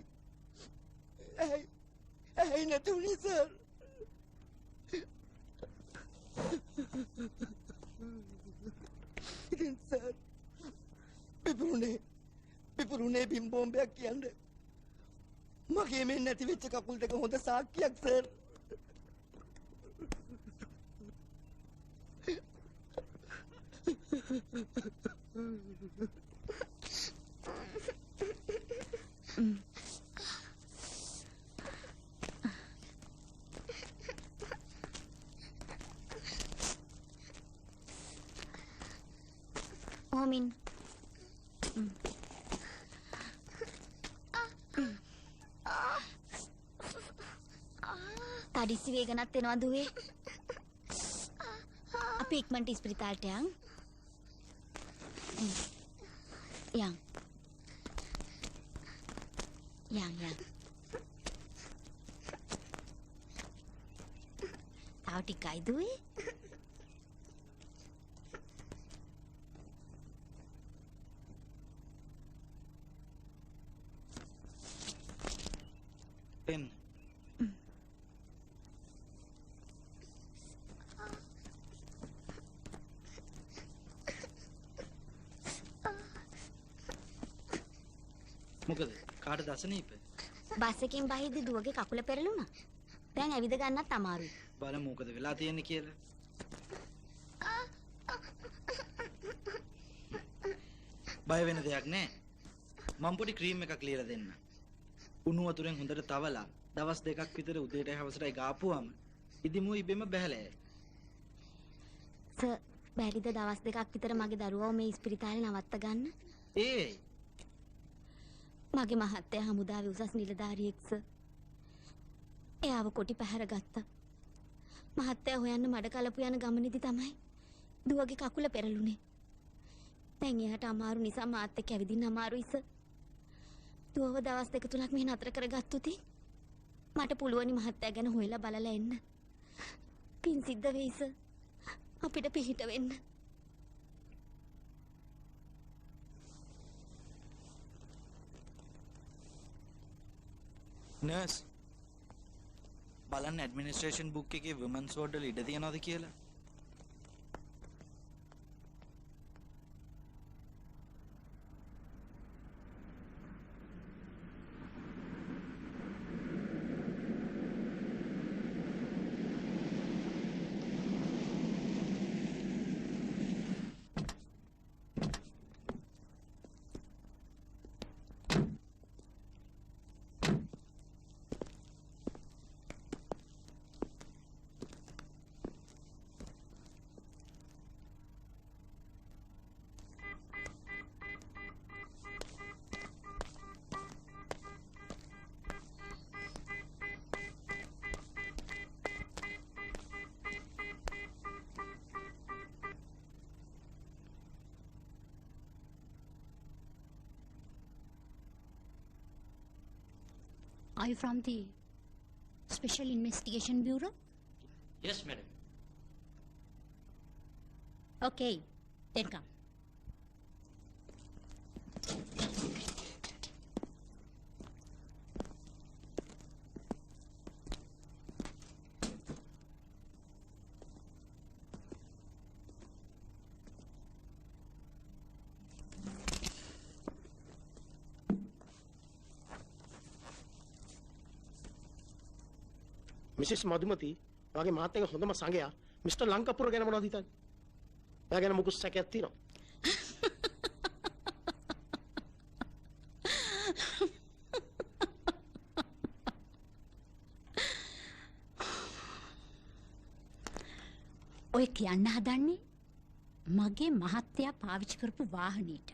ඇයි නැති වුණේ සර්. ඉතින් සර් පිපුරුනේ බිම්බෝම්බයක් කියන්නේ මගේ මේ නැති වෙච්ච කකුල් දෙක හොඳ සාක්කියක් සර්. Omin. තඩිසි වේගනත් එනවා දුවේ. අපි ඉක්මනට ඉස්පිරිතාලට යන්. යන්. තව ටිකයි දුවේ. පෙන් මොකද කාටද අසනීප? බස් එකෙන් බහිද්දි දුවගේ කකුල පෙරළුණා. දැන් ඇවිද ගන්නත් අමාරුයි. බලමු මොකද වෙලා තියෙන්නේ කියලා. බය වෙන දෙයක් නෑ. මම පොඩි ක්‍රීම් එකක් ලියලා දෙන්න. උණු වතුරෙන් හොඳට තවලා දවස් දෙකක් විතර උදේටයි හවසටයි ගාපුවාම ඉදිමු ඉබෙම බහැලෑ. සර් බැරිද දවස් දෙකක් විතර මගේ දරුවව මේ ඉස්පිරිතාලේ නවත්ත ගන්න? මගේ මහත්තයා හමුදාවේ උසස් නිලධාරියෙක් සර්. එයාව කොටි පැහැර ගත්තා. මහත්තයා හොයන්න මඩ කලපු යන ගමනේදී තමයි දුවගේ කකුල පෙරළුනේ. දැන් එයාට අමාරු නිසා මාත් එක්ක ඇවිදින්න අමාරුයි සර්. දුවව දවස් දෙක තුනක් මෙහෙ නතර කරගත්තොත් මට පුළුවනි මහත්තයා ගැන හොයලා බලලා එන්න. පින් සිද්ධ වෙයි සර්. අපිට පිහිට වෙන්න. නර්ස් බලන්න ඇඩ්මිනිස්ට්‍රේෂන් බුක් එකේ වුමන්ස් වෝඩ් වල ඉඩ තියනවද කියලා. Are you from the Special Investigation Bureau? Yes, madam. Okay, then come. Mrs Madumathi ඔයාගේ මාත් එක්ක හොඳම සංගයා මිස්ටර් ලංකාපුර ගැන මොනවද හිතන්නේ? එයා ගැන මොකුත් සැකයක් තියෙනවා. ඔය කියන්න හදන්නේ මගේ මහත්තයා පාවිච්චි කරපු වාහනේට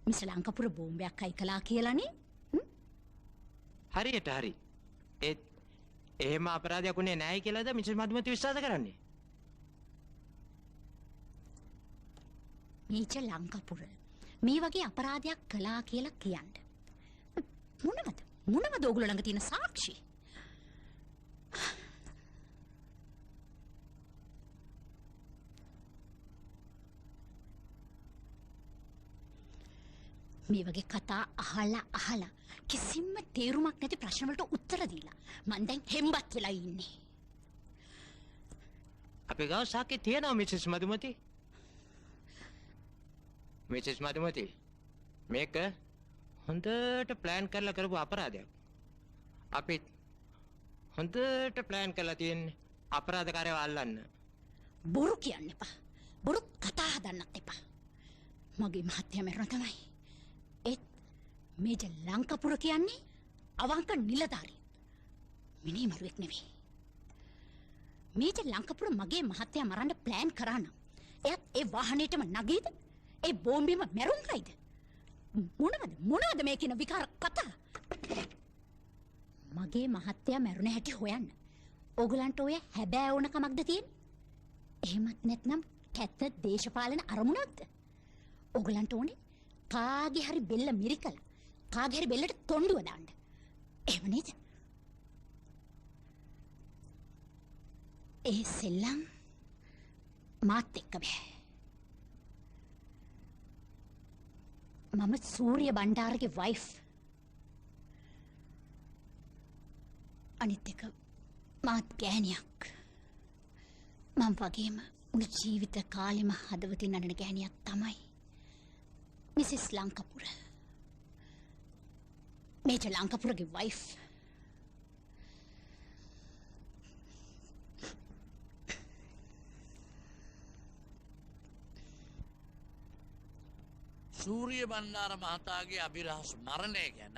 මිස්ටර් ලංකාපුර බෝම්බයක් අයි කළා කියලානේ? හරියට හරි. එහෙම අපරාධයක් උනේ නැහැ කියලාද මිසස් මදුමති විශ්වාස කරන්නේ? මේචර් ලංකාපුර මේ වගේ අපරාධයක් කළා කියලා කියන්න මොනවද ඔයගොල්ලෝ ළඟ තියෙන සාක්ෂි? මේ වගේ කතා අහලා කිසිම තේරුමක් නැති ප්‍රශ්න වලට උත්තර දීලා මං දැන් හෙම්බත් වෙලා ඉන්නේ. අපේ ගාව සාක්ෂි තියෙනවා මිසස් මදුමති. මිසස් මදුමති මේක හොඳට ප්ලෑන් කරලා කරපු අපරාධයක්. අපි හොඳට ප්ලෑන් කරලා තියෙන්නේ අපරාධකාරයව අල්ලන්න. බොරු කියන්න එපා. බොරු කතා හදන්නත් එපා. මගේ මහත්තයා මරණ තමයි. ඒත් මේජර් ලංකාපුර කියන්නේ අවංක නිලධාරී. මිනිමරුවෙක් නෙවෙයි. මේජර් ලංකාපුර මගේ මහත්තයා මරන්න ප්ලෑන් කරා නම් එයත් ඒ වාහනේටම නගීද? ඒ බෝම්බෙම මැරුම් කයිද? මොනවද මේ කියන විකාර කතා? මගේ මහත්තයා මැරුණ හැටි හොයන්න ඕගලන්ට ඔය හැබෑ ඕන කමක්ද තියෙන්නේ? එහෙමත් නැත්නම් කැත දේශපාලන අරමුණක්ද? ඕගලන්ට ඕනේ කාගේ හරි බෙල්ල මිරිකලා කාගේ හරි බෙල්ලට තොණ්ඩුව දාන්න. එහෙම නේද? ඒ සෙල්ලම් මාත් එක්ක බෑ. මම සූර්ය බණ්ඩාරගේ වයිෆ්. අනිත් එක මාත් ගෑණියක්. මම වගේම මුළු ජීවිත කාලෙම හදවතින් අඬන ගෑණියක් තමයි මිසිස් ලංකාපුර. මේජර් ලංකාපුරගේ වයිෆ්. සූරිය බණ්ඩාර මහතාගේ අභිරහස් මරණය ගැන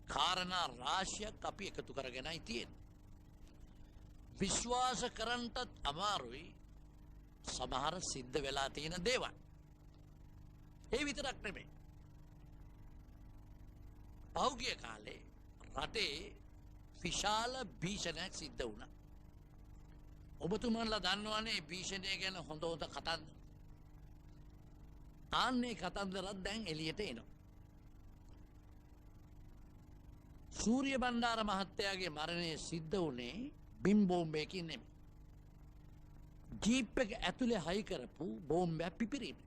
කාරණා රාශියක් අපි එකතු කරගෙනයි තියෙන්නේ. විශ්වාස කරන්නටත් අමාරුයි සමහර සිද්ධ වෙලා තියෙන දේවල්. ඒ විතරක් නෙමෙයි. පෞගිය කාලේ රටේ විශාල භීෂණයක් සිද්ධ වුණා. ඔබතුමන්ලා දන්නවනේ භීෂණය ගැන හොඳ කතන්දර. ආන්නේ කතන්දරත් දැන් එළියට එනවා. සූර්ය බණ්ඩාර මහත්තයාගේ මරණය සිද්ධ වුණේ බිම් බෝම්බයකින් නෙමෙයි. ජීප් එක ඇතුලේ හයි කරපු බෝම්බයක් පිපිරීම.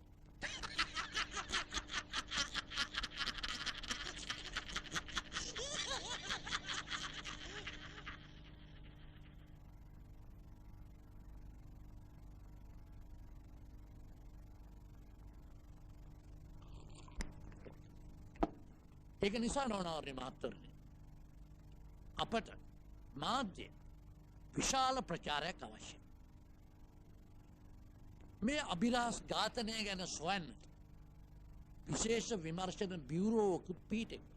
ඒක නිසා නොනවරේ මහත්වරණි අපට මාධ්‍ය විශාල ප්‍රචාරයක් අවශ්‍යයි. මේ අභිරහස් ඝාතනය ගැන සොයන්නට විශේෂ විමර්ශන බියුරෝවකුත් පිහිටෙනවා.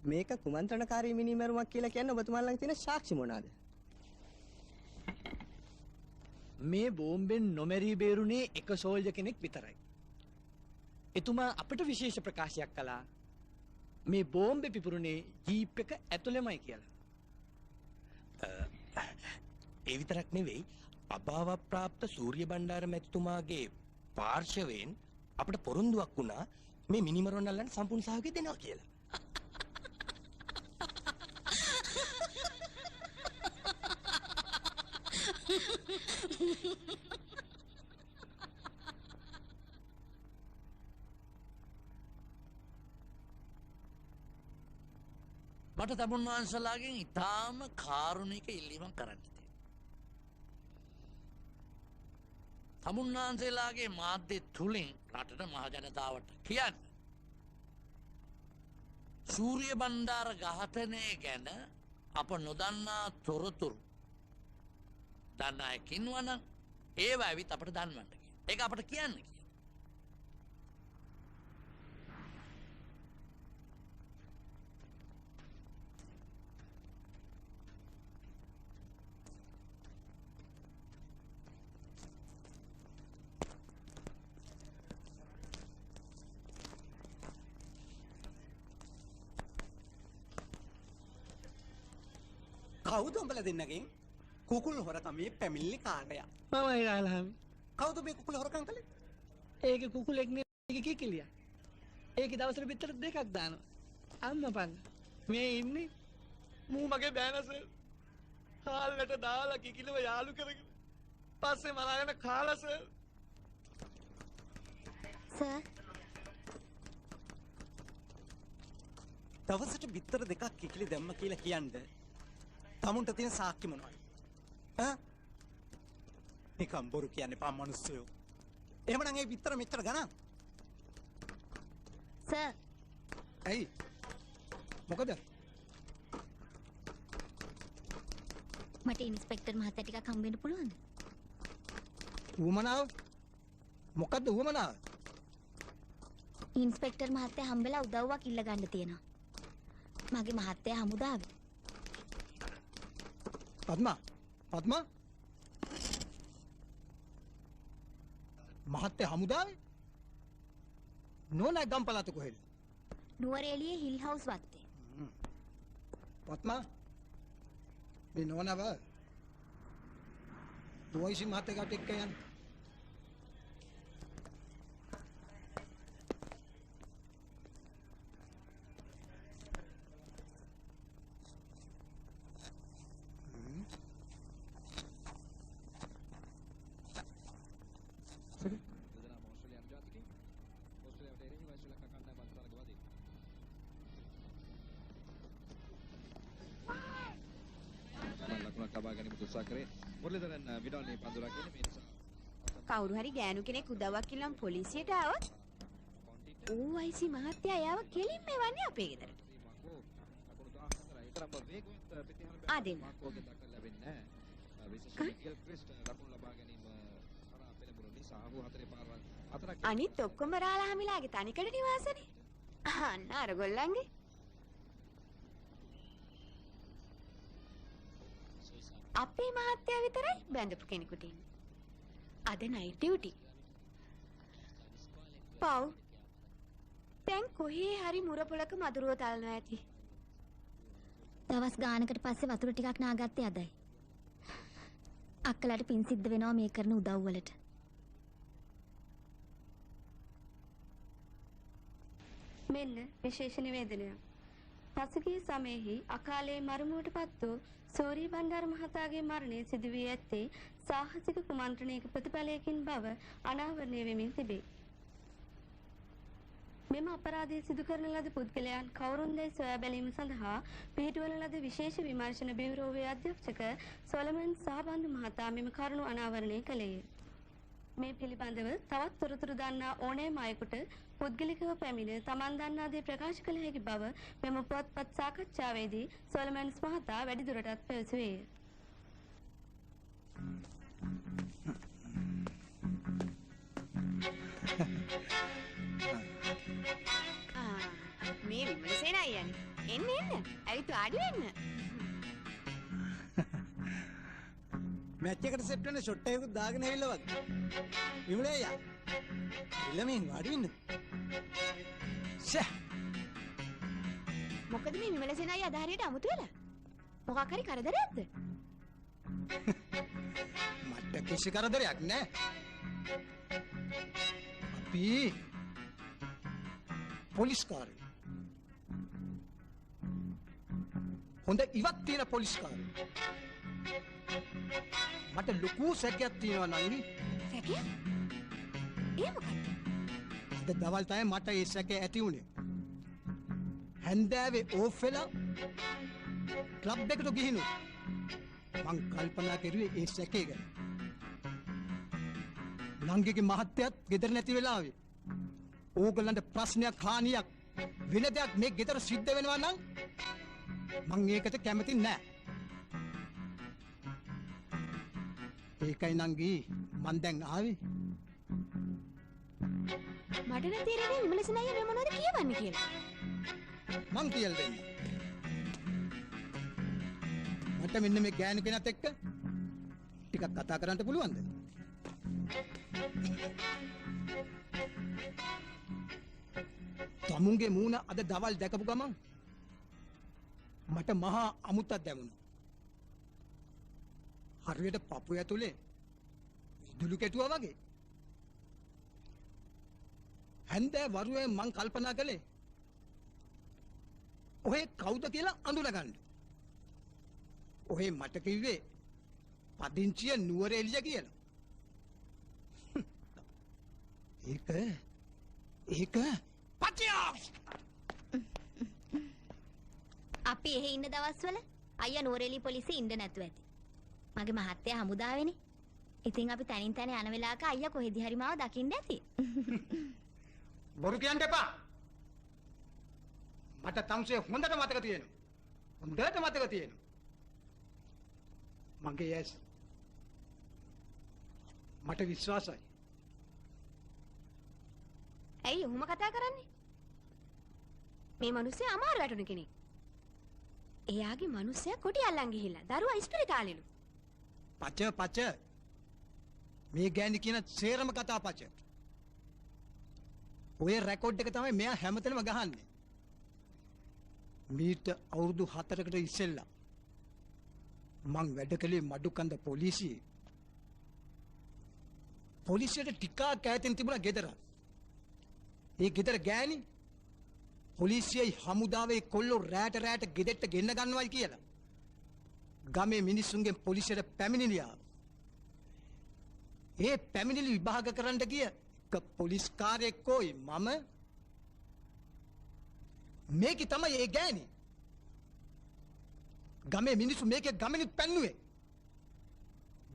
මේක කුමන්ත්‍රණකාරී මිනිමරුවක් කියලා කියන්නේ ඔබතුමාලා ළඟ තියෙන සාක්ෂි මොනවාද? මේ බෝම්බෙන් නොමැරී බේරුනේ එක සෝල්ජර් කෙනෙක් විතරයි. එතුමා අපිට විශේෂ ප්‍රකාශයක් කළා. මේ බෝම්බේ පිපුරුනේ ජීප් එක ඇතුළෙමයි කියලා. ඒ විතරක් නෙවෙයි අභාව ප්‍රාප්ත සූර්ය බණ්ඩාර මැතිතුමාගේ පාර්ශවයෙන් අපිට පොරොන්දුවක් වුණා මේ මිනිමරුවන් අල්ලන්න සම්පූර්ණ සහයෝගය දෙනවා කියලා. මට තමුන් වහන්සලාගෙන් ඉතාම කාරුණික ඉල්ලීමක් කරන්න තියෙනවා. තමුන් වහන්සේලාගේ මාධ්‍ය තුලින් රටට මහජනතාවට කියන්න. සූරිය බණ්ඩාර ඝාතනය ගැන අප නොදන්නා තොරතුරු දන්න අය ඉන්නවනම් ඒවා ඇවිත් අපට දන්වන්න කියලා. ඒක අපට කියන්න කියලා. කවුද උඹලා දෙන්නගෙන් කුකුල් හොරකමේ පැමිණිලි කාර්යය? මමයි රාලහාමි. කවුද මේ කුකුල් හොරකම් කළේ? ඒකේ කුකුලෙක් නේ කිකිලිය. ඒකේ දවසට පිටර දෙකක් දානවා. අම්මා පන්න. මේ ඉන්නේ මූ මගේ බෑනස. කාලකට දාලා කිකිලව යාළු කරගෙන. පස්සේ මලාගෙන කාලා සර්. සර් දවසට පිටර දෙකක් කිකිලි දැම්ම කියලා කියන්නේ තමුන්ට තියෙන සාක්ෂි මොනවද? නිකම් බොරු කියන්නේ පා මිනිස්සුયો. එහෙමනම් ඒ විතර මෙච්චර ගණන්. සර්. ඇයි? මොකද? මට ඉන්ස්පෙක්ටර් මහත්තයා ටිකක් හම්බ වෙන්න පුළුවන්ද? ඌමනාව? මොකද්ද ඌමනාව? ඉන්ස්පෙක්ටර් මහත්තයා හම්බෙලා උදව්වක් ඉල්ල ගන්න තියෙනවා. මගේ මහත්තයා හමුදාවේ. පද්මා මහත්තයා හමුදාවේ? නෝනා ගම්පලත කොහෙද? නුවරඑළියේ හිල් හවුස් වත්තේ. පද්මා මේ නෝනාව දුවයිසි මහත්තයාට එක්ක යන්න. කවුරු හරි ගෑනු කෙනෙක් උදව්වක් ඉල්ලන් පොලිසියට ආවොත් OIC මහත්තයා එයාව කෙලින්ම එවන්නේ අපේ ගෙදරට. ආදෙන්න. අනිත් ඔක්කොම රාලහාමිලාගේ තනිකඩ නිවාසනේ. අන්න අරගොල්ලන්ගේ. අපේ මහත්තයා විතරයි බැඳපු කෙනෙකුට ඉන්නේ. අද නයිට් ඩියුටි. පව්. දැන් කොහේ හරි මුරපොලක මදුරුව තලනවා ඇති. දවස් ගානකට පස්සේ වතුර ටිකක් නාගත්තේ අදයි. අක්කලාට පින් සිද්ධ වෙනවා මේ කරන උදව් වලට. මෙන්න විශේෂ නිවේදනයක්. පසුගිය සමයෙහි අකාලේ මරණයට පත් වූ සෝරි බණ්ඩාර මහතාගේ මරණය සිදු වී ඇත්තේ සාහසික කුමන්ත්‍රණයක ප්‍රතිඵලයකින් බව අනාවරණය වෙමින් තිබේ. මෙම අපරාධය සිදු කරන ලද පුද්ගලයන් කවුරුන්දැයි සොයා බැලීම සඳහා පිහිටුවන ලද විශේෂ විමර්ශන බියුරෝවේ අධ්‍යක්ෂක සොලමන් සහබන්දු මහතා මෙම කරුණු අනාවරණය කළේය. මේ පිළිබඳව තවත් තොරතුරු දන්නා ඕනෑම අයෙකුට පුද්ගලිකව පැමිණ තමන් දන්නා දේ ප්‍රකාශ කළ හැකි බව මෙම පුවත්පත් සාකච්ඡාවේදී සොලමන්ස් මහතා වැඩිදුරටත් පැවසුවේය. මේ විමලසේන අයියනේ. එන්න එන්න. ඇවිත් වාඩි වෙන්න. මැච් එකට සෙට් වෙන ෂොට් එකකුත් දාගෙන ඇවිල්ලා වගේ. විමලේ අයියා. ඉල්ලමින් වාඩි වෙන්න. මොකද මේ විමලසේන අයියා අද හරියට අමුතු වෙලා? මොකක් හරි කරදරයක්ද? මට කිසි කරදරයක් නෑ. අපි පොලිස්කාරයෝ. හොඳ ඉවත් තියෙන පොලිස්කාරයෝ. මට ලොකු සැකයක් තියෙනවා නංගි. සැකයක්? ඒ මොකක්ද? අද දවල් තමයි මට ඒ සැකය ඇති වුණේ. හැන්දෑවේ ඕෆ් වෙලා ක්ලබ් එකට ගිහිනු. මං කල්පනා කරුවේ ඒ සැකේ ගැන. නංගිගේ මහත්තයත් ගෙදර නැති වෙලාවේ ඕගොල්ලන්ට ප්‍රශ්නයක් හානියක් වෙන දෙයක් මේ ගෙදර සිද්ධ වෙනවා නම් මං ඒකට කැමති නෑ. ඒකයි නංගි මං දැන් ආවේ. මට නම් තේරෙන්නේ විමලසන අයියා මේ මොනවද කියවන්නේ කියලා. මං කියලා දෙන්න. මට මෙන්න මේ ගෑනු කෙනත් එක්ක ටිකක් කතා කරන්න පුළුවන්ද? තමුන්ගේ මූණ අද දවල් දැකපු ගමන් මට මහා අමුත්තක් දැමුණා. හරියට පපුව ඇතුලේ විදුලි කෙටුවා වගේ. හැන්දෑ වරුවේ මං කල්පනා කළේ ඔහේ කවුද කියලා අඳුනගන්න. ඔහේ මට කිව්වේ පදිංචිය නුවර එළිය කියලා. ඒක පටියා. අපි එහෙ ඉන්න දවස්වල අයියා නුවරඑළිය පොලිසිය ඉන්න නැතුව ඇති. මගේ මහත්තයා හමුදාවේනේ. ඉතින් අපි තනින් තන යන වෙලාවක අයියා කොහෙදි හරි මාව දකින්න ඇති. බොරු කියන්න එපා. මට තමුසේ හොඳට මතක තියෙනවා. හොඳට මතක තියෙනවා. මගේ ඇස් මට විශ්වාසයි. ඇයි ඔහොම කතා කරන්නේ? මේ මිනිස්සේ අමාරු වැටුණු කෙනෙක්. එයාගේ මිනිස්සයා කොටි අල්ලන් ගිහිල්ලා දරුවා ඉස්පිරිතාලෙලු. පච මේ ගෑණි කියන සේරම කතා පච. ඔය රෙකෝඩ් එක තමයි මෙයා හැමතැනම ගහන්නේ. මීට අවුරුදු 4කට ඉස්සෙල්ලා මං වැඩ කළේ මඩුකන්ද පොලිසියේ. පොලිසියට ටිකක් ඈතින් තිබුණා ගෙදර. ඒ ගෙදර ගෑණි පොලිසියයි හමුදාවේ කොල්ලෝ රැට ගෙදෙට්ට ගෙන්න ගන්නවයි කියලා ගමේ මිනිස්සුන්ගෙන් පොලිසියට පැමිණිලියා. ඒ පැමිණිලි විභාග කරන්න ගිය එක පොලිස් කාර්යයක් කොයි මම මේක තමයි ඒ ගෑණි. ගමේ මිනිස්සු මේකේ ගමනිත් පැන්නුවේ.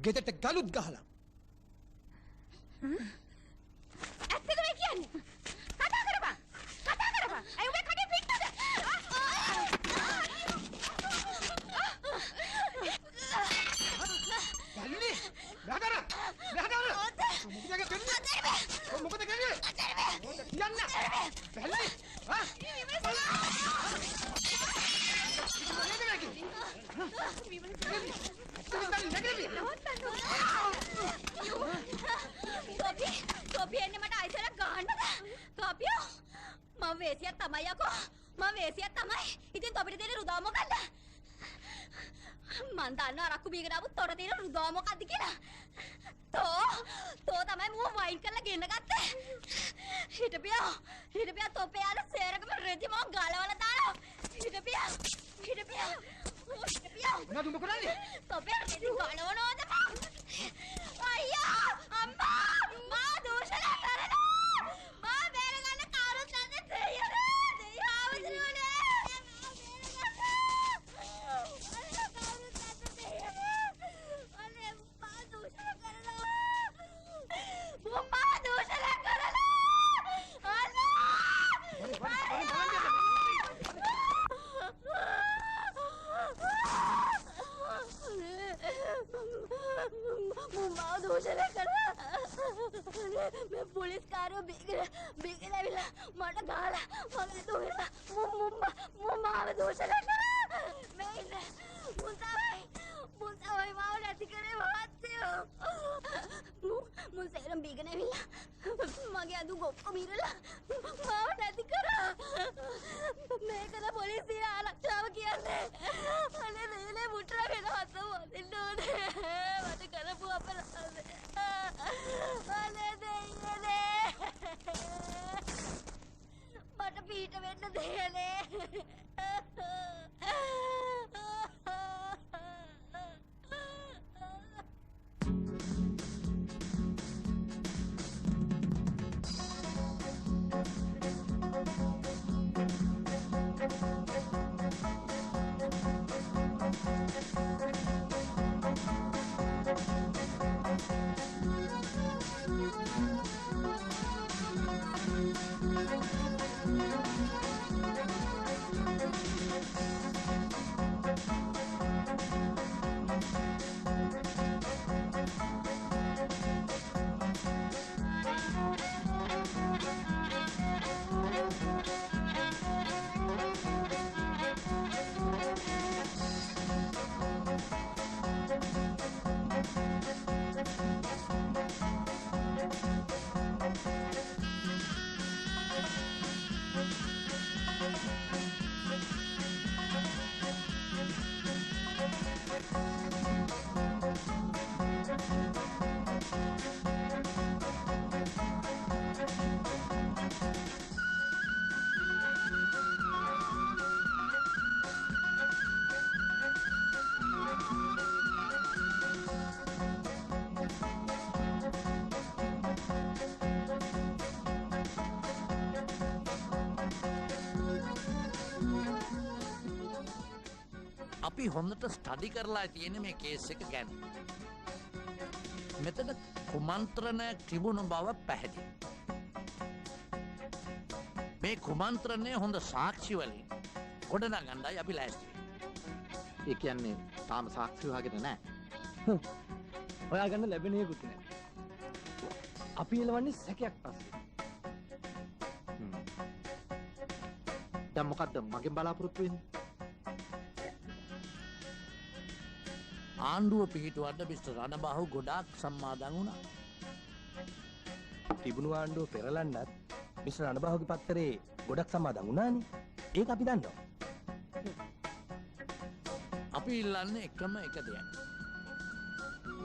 ගෙදරට ගලුත් ගහලා. ඇත්තද මේ කියන්නේ? කතා කරපන්. අය ඔබේ කඩේ පිටද? ගල්ලි. බහදර. මොකද කරන්නේ? මොකද කරන්නේ? යන්න. ගල්ලි. තොපි එන්නේ මට අයිසරක් ගහන්නද? තොපියෝ මම වේසියක් තමයි යකෝ. මම වේසියක් තමයි. ඉතින් තොපිට දෙන රුදාව මොකද්ද? මන් දන්නවා අරක්කු බීගෙන ආපු තොර තියෙන රුදාව මොකද්ද කියලා. තෝ තමයි මම වයින් කරලා ගෙන්න ගත්තේ. හිටපියා තොපේ ආන සේරකම රෙදි මම ගලවලා දානවා. හිටපියා මොනවද උඹ කරන්නේ? තොපේ රෙදි ගලවනවද මම? අයියා අම්මා මා දෝෂල කරනවා. මා බේරගන්න කාරුත් නැද්ද දෙයියනේ. मैं पुलिस कारो बेगला विला मट गाला मगे तो विला मुम्मा में दोषला करा मैं मुंसा भाई माव නැති කරේ මහත්තයෝ මුන්සේරම් බීගෙන විලා මගේ අඳු ගොක්ක මිරලා මාව නැති කරා මේකද පොලිසිය ආරක්ෂාව කියන්නේ අනේ නේනේ මුට්ටරගෙන හත වදින්න ඕනේ මට කරපු අපරාධේ අනේ දෙයියනේ මට පීඩ වෙන්න දෙයනේ අපි හොඳට ස්ටඩි කරලා තියෙන මේ කේස් එක ගැන. මෙතන කුමන්ත්‍රණයක් තිබුණු බව පැහැදිලි. මේ කුමන්ත්‍රණය හොඳ සාක්ෂි වලින් ගොඩනගන්නයි අපි ලෑස්ති වෙන්නේ. ඒ කියන්නේ තාම සාක්ෂි හොයාගෙන නැහැ. හොයාගන්න ලැබෙන්නේකුත් නැහැ. අපි එලවන්නේ සැකයක් පස්සේ. දැන් මොකද්ද මගෙන් බලාපොරොත්තු වෙන්නේ? ආණ්ඩුව පිහිටුවන්න මිස්ටර් රණබාහු ගොඩාක් සම්මාදන් වුණා. තිබුණු ආණ්ඩුව පෙරලන්නත් මිස්ටර් රණබාහුගේ පත්තරේ ගොඩක් සම්මාදන් වුණානේ. ඒක අපි දන්නවා. අපි ඉල්ලන්නේ එකම එක දෙයක්.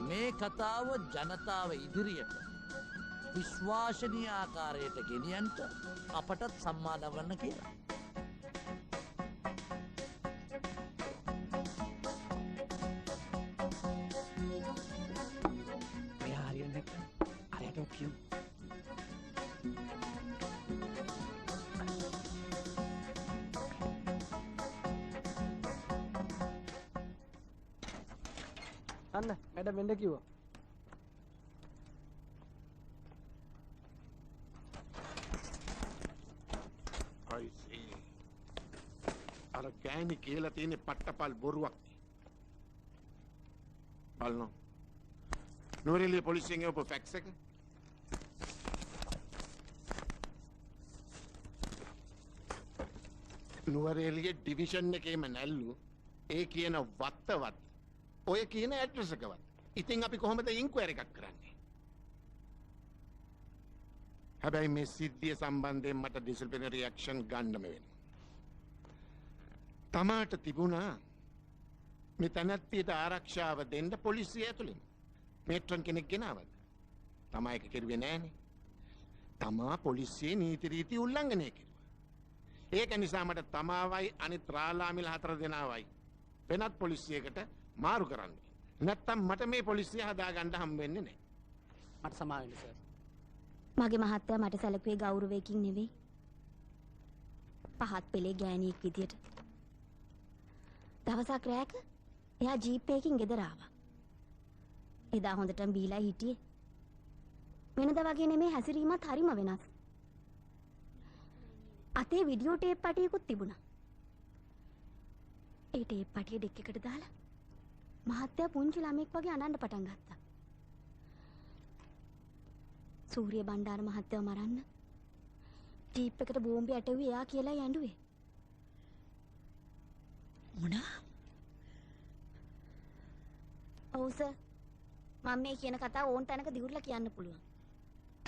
මේ කතාව ජනතාව ඉදිරියට විශ්වාසනීය ආකාරයට ගෙනියන්න අපටත් සම්මාදන් වන්න කියලා. අන්න මැඩම් වෙන්න කිව්වා. I see. අර ගෑණි කියලා තියෙන පට්ටපල් බොරුවක්. බලන්න. නුවරඑළිය පොලිසියෙන් එවපු ෆැක්ස් එක. නුවරඑළිය ඩිවිෂන් එකේම නැල්ලු ඒ කියන වත්තවත් ඔය කියන ඇඩ්‍රස් එකවත්. ඉතින් අපි කොහොමද ඉන්ක්වයරි එකක් කරන්නේ? හැබැයි මේ සිද්ධිය සම්බන්ධයෙන් මට ඩිසිප්ලිනරි ඇක්ෂන් ගන්නම වෙනවා. තමාට තිබුණා මේ තනත්තියට ආරක්ෂාව දෙන්න පොලිසිය ඇතුළෙන්. මේට්‍රන් කෙනෙක් ගෙනාවද? තමා එක කෙරුවේ නෑනේ. තමා පොලිසියේ නීති රීති උල්ලංඝනය කෙරුවා. ඒක නිසා මට තමාවයි අනිත් රාලාමිල 4 දෙනාවයි වෙනත් පොලිසියකට මාරු කරන්න. නැත්තම් මට මේ පොලිසිය හදාගන්න හම් වෙන්නේ නැහැ. මට සමා වෙන්න සර්. මගේ මහත්තයා මට සැලකුවේ ගෞරවයකින් නෙවෙයි. පහත් පෙළේ ගෑණියෙක් විදියට. දවසක් රැයක එයා ජීප් එකකින් ගෙදර ආවා. එදා හොඳටම බීලා හිටියේ. වෙනදා වගේ නෙමෙයි හැසිරීමත් හරිම වෙනස්. අතේ වීඩියෝ ටේප් පටියකුත් තිබුණා. ඒ ටේප් පටිය ඩෙක් එකට දාලා මහත්තයා පුංචි ළමෙක් වගේ අනන්න පටන් ගත්තා. සූරිය බණ්ඩාර මහත්තයව මරන්න ජීප් එකට බෝම්බය ඇටුවේ එයා කියලා යඬුවේ. මොනා? ඔව් සර්. මම මේ කියන කතාව ඕන් තැනක දිගුරලා කියන්න පුළුවන්.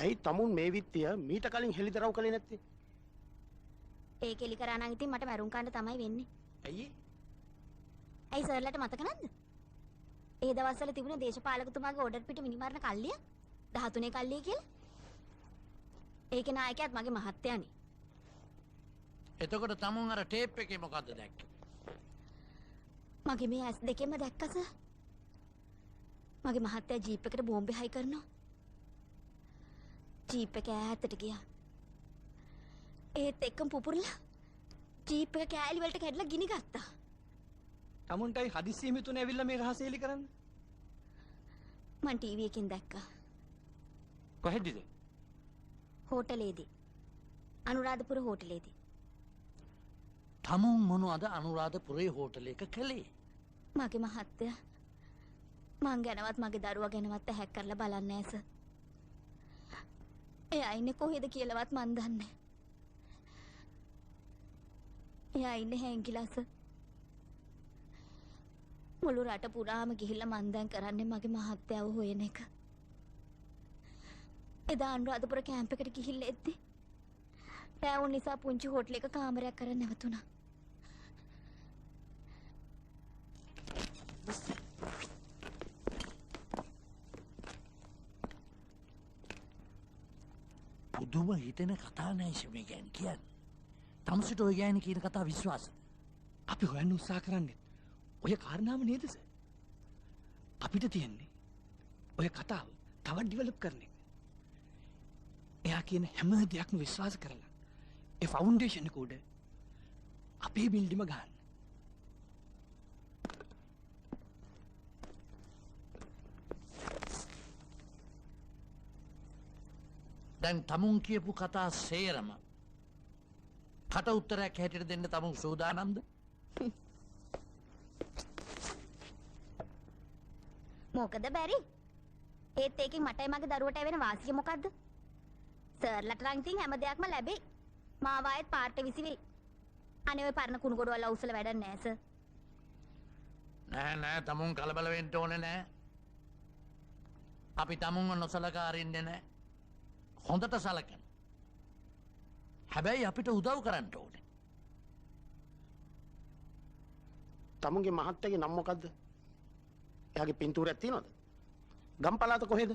ඇයි තමුන් මේ විත්තිය මීට කලින් හෙළිදරව් කළේ නැත්තේ? ඒක එලි කරා නම් ඉතින් මට මරුන් කන්න තමයි වෙන්නේ. ඇයි? ඇයි සර්ලට මතක නැද්ද? ඒ දවස්වල තිබුණේ දේශපාලකතුමාගේ ඕඩර් පිට මිනිමරණ කල්ලිය 13 කල්ලිය කියලා. ඒකේ නායකයාත් මගේ මහත්තයානේ. එතකොට තමුන් අර ටේප් එකේ මොකද්ද දැක්කේ? මගේ මේ ඇස් දෙකෙන්ම දැක්කා සර්. මගේ මහත්තයා ජීප් එකට බෝම්බේ හයි කරනවා. ජීප් එක ඈතට ගියා. ඒත් එක්කම පුපුරලා ජීප් එක කෑලි වලට කැඩලා ගිනි ගත්තා. තමුන්ටයි හදිස්සියෙම හිතුනේ ඇවිල්ලා මේ රහස එලි කරන්න. මං ටීවී එකෙන් දැක්කා. කොහෙදද? හෝටලේදී. අනුරාධපුර හෝටලේදී. තමුන් මොනවද අනුරාධපුරේ හෝටලයක කළේ? මගේ මහත්තයා මං ගැනවත් මගේ දරුවා ගැනවත් ඇහැක් කරලා බලන්නේ නැහැ සර්. එයා ඉන්නේ කොහෙද කියලාවත් මන් දන්නේ නැහැ. එයා ඉන්නේ හැංගිලා සර්. මුළු රට පුරාම ගිහිල්ලා මන් දැන් කරන්නේ මගේ මහත්තයාව හොයන එක. එදා අනුරාධපුර කැම්ප් එකට ගිහිල්ලා එද්දි රැවුන් නිසා පුංචි හෝටලයක කාමරයක් කරන් නැවතුණා. පුදුම හිතෙන කතා නෑ ෂමේ ගෑන් කියන්නේ. තමසිට ඔය ගෑණි කියන කතාව විශ්වාසද? අපි හොයන්න උත්සාහ කරන්නේ ඔය කාරණාව නේද සර්? අපිට තියෙන්නේ ඔය කතාව තවත් ඩිවෙලොප් කරන එක. එයා කියන හැම දෙයක්ම විශ්වාස කරලා ඒ ෆවුන්ඩේෂන් එක උඩ අපේ බිල්ඩිම ගන්න. දැන් තමුන් කියපු කතා සේරම කට උත්තරයක් හැටියට දෙන්න තමුන් සූදානම්ද? මොකද බැරි? ඒත් ඒකෙන් මටයි මගේ දරුවට වෙන වාසිය මොකද්ද? සර්ලට නම් ඉතින් හැම දෙයක්ම ලැබෙයි. මාව ආයෙත් පාර්ට විසිවෙයි. අනේ ඔය පරණ කුණු ගොඩවල් අවුස්සල වැඩක් නෑ සර්. නෑ තමුන් කලබල වෙන්න ඕනේ නෑ. අපි තමුන්ව නොසලකා අරින්නේ නෑ. හොඳට සලකන. හැබැයි අපිට උදව් කරන්න ඕනේ. තමුන්ගේ මහත්තයාගේ නම මොකද්ද? එයාගේ පින්තූරයක් තියෙනවද? ගම්පලාත කොහෙද?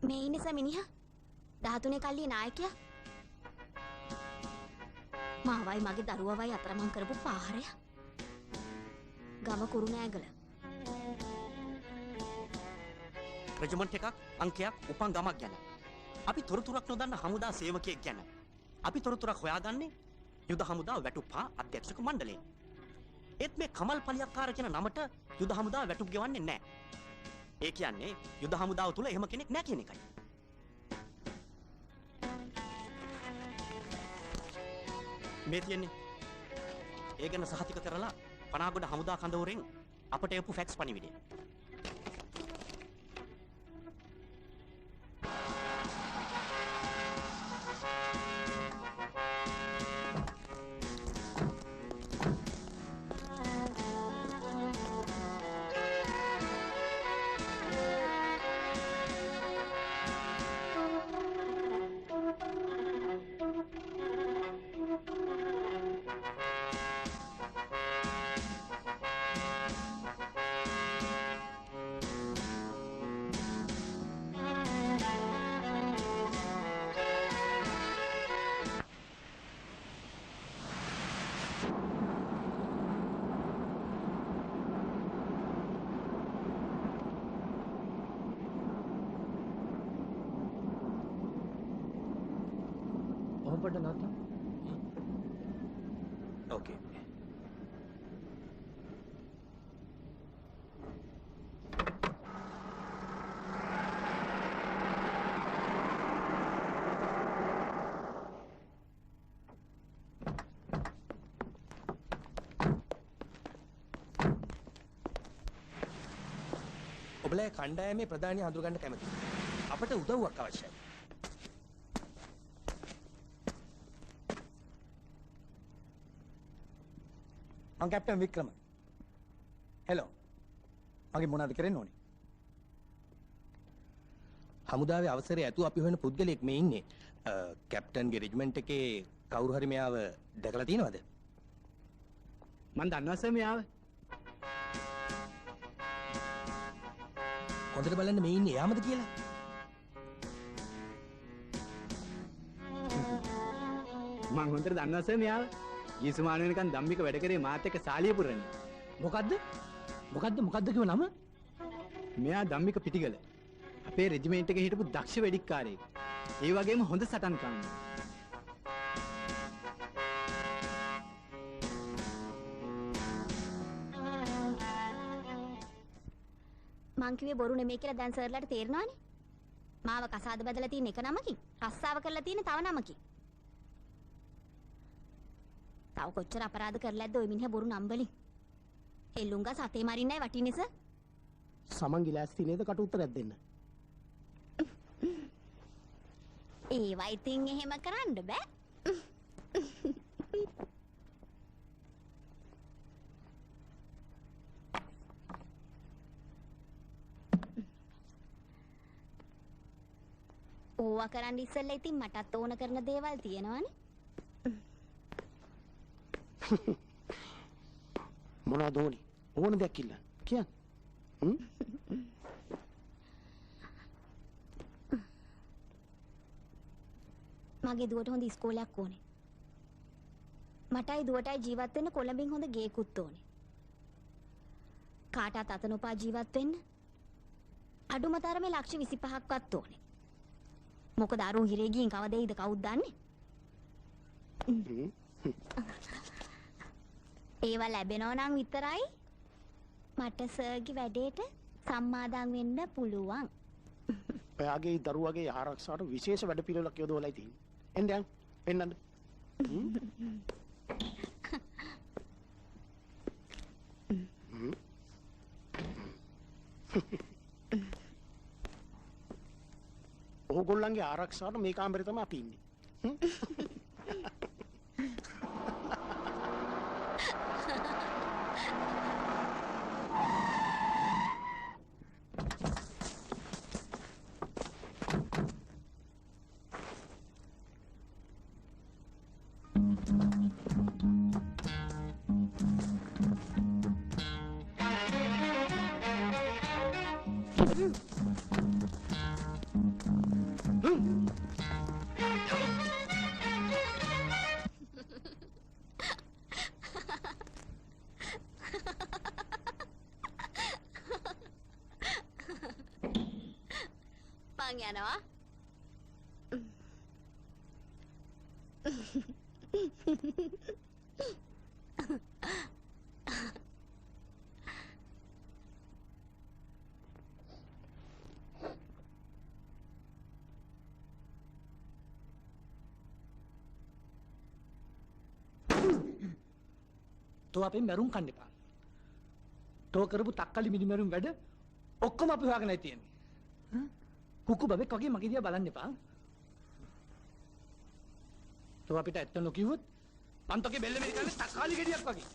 මේ ඉන්නේ සමිනිහා 13 කල්ලියේ නායකයා. මාවයි මගේ දරුවවයි අතරමං කරපු පාහරය. ගම කුරුණෑගල. රෙජිමන්ට් එකක් අංකයක් උපන් ගමක් ගැන. අපි තොරතුරක් නොදන්න හමුදා සේවකයෙක් ගැන. අපි තොරතුරක් හොයාගන්නේ යුද හමුදා වැටුප්හා අධ්‍යක්ෂක මණ්ඩලයෙන්. ඒත් මේ කමල් පලියක්කාර කියන නමට යුද හමුදා වැටුප් ගෙවන්නේ නැහැ. ඒ කියන්නේ යුද හමුදාව තුල එහෙම කෙනෙක් නැහැ කියන එකයි. මේ තියන්නේ ඒ ගැන සහතික කරලා පනාගොඩ හමුදා කඳවුරෙන් අපට එපු ෆැක්ස් පණිවිඩය. පොඩ නැත. ඕකේ. ඔබලා කණ්ඩායමේ ප්‍රධානී හඳුරගන්න කැමතියි. අපට උදව්වක් අවශ්‍යයි. මං කැප්ටන් වික්‍රම. හෙලෝ. මගේ මොනවද කරන්න ඕනේ? හමුදාවේ අවසරය ඇතුව අපි හොයන පුද්ගලයෙක් මේ ඉන්නේ. කැප්ටන්ගේ රෙජිමන්ට් එකේ කවුරු හරි මෙයාව දැකලා තියෙනවද? මං දන්නවා සර් මෙයාව. හොඳට බලන්න මේ ඉන්නේ එයාමද කියලා. මං හොඳට දන්නවා සර් මෙයාව. ගියසුමාන වෙනකන් ධම්මික වැඩ කරේ මාත් එක්ක සාලියපුරනේ. මොකද්ද කිව්ව නම? මෙයා ධම්මික පිටිගල. අපේ රෙජිමේන්ට් එකේ හිටපු දක්ෂ වෙඩික්කාරයෙක්. ඒ වගේම හොඳ සටන්කාරයෙක්. මං කිව්වේ බොරු නෙමෙයි කියලා දැන් සර්ලාට තේරෙනවනේ. මාව කසාද බදලා තියෙන එක නමකින්, රස්සාව කරලා තියෙන තව නමකින්. තව කොච්චර අපරාධ කරලා ඇද්ද ওই මිනිහා බොරු නම් වලින්? එල්ලුංගා සතේ මරින්නයි වටින්නේ සර්. සමන්ගේ ලෑස්ති නේද කට උත්තරයක් දෙන්න. ඒවා ඉතින් එහෙම කරන්න බෑ. ඕවා කරන්න ඉස්සෙල්ලා ඉතින් මටත් ඕන කරන දේවල් තියෙනවනේ. මොනවද ඕනේ? ඕන දෙයක් ඉල්ලන්න. කියන්න. මගේ දුවට හොඳ ඉස්කෝලයක් ඕනේ. මටයි දුවටයි ජීවත් වෙන්න කොළඹින් හොඳ ගේකුත් ඕනේ. කාටත් අත නොපා ජීවත් වෙන්න අඩුම තරමේ ලක්ෂ 25ක්වත් ඕනේ. මොකද අරුන් හිරේ ගින් කවදේයිද කවුද දන්නේ? ඒවා ලැබෙනවා නම් විතරයි මට සර්ගේ වැඩේට සම්මාදම් වෙන්න පුළුවන්. ඔයාගේ දරුවගේ ආරක්ෂාවට විශේෂ වැඩ පිළිවෙලක් යොදවලා තියෙනවා. එන්න යන්න. එන්නන්න. ඕගොල්ලන්ගේ ආරක්ෂාවට මේ කාමරේ තමයි අපි ඉන්නේ. මං යනවා. තෝ අපෙන් මැරුම් කන්න එපා. තෝ කරපු තක්කලි මිනි මැරුම් වැඩ ඔක්කොම අපි හොයාගෙනයි තියෙන්නේ. කුකු බබෙක් වගේ මගේ දිහා බලන්න එපා. තෝ අපිට ඇත්ත නොකියුවොත් අන්තකේ බෙල්ල මෙරිකන්නේ තක්කාලි ගෙඩියක් වගේ.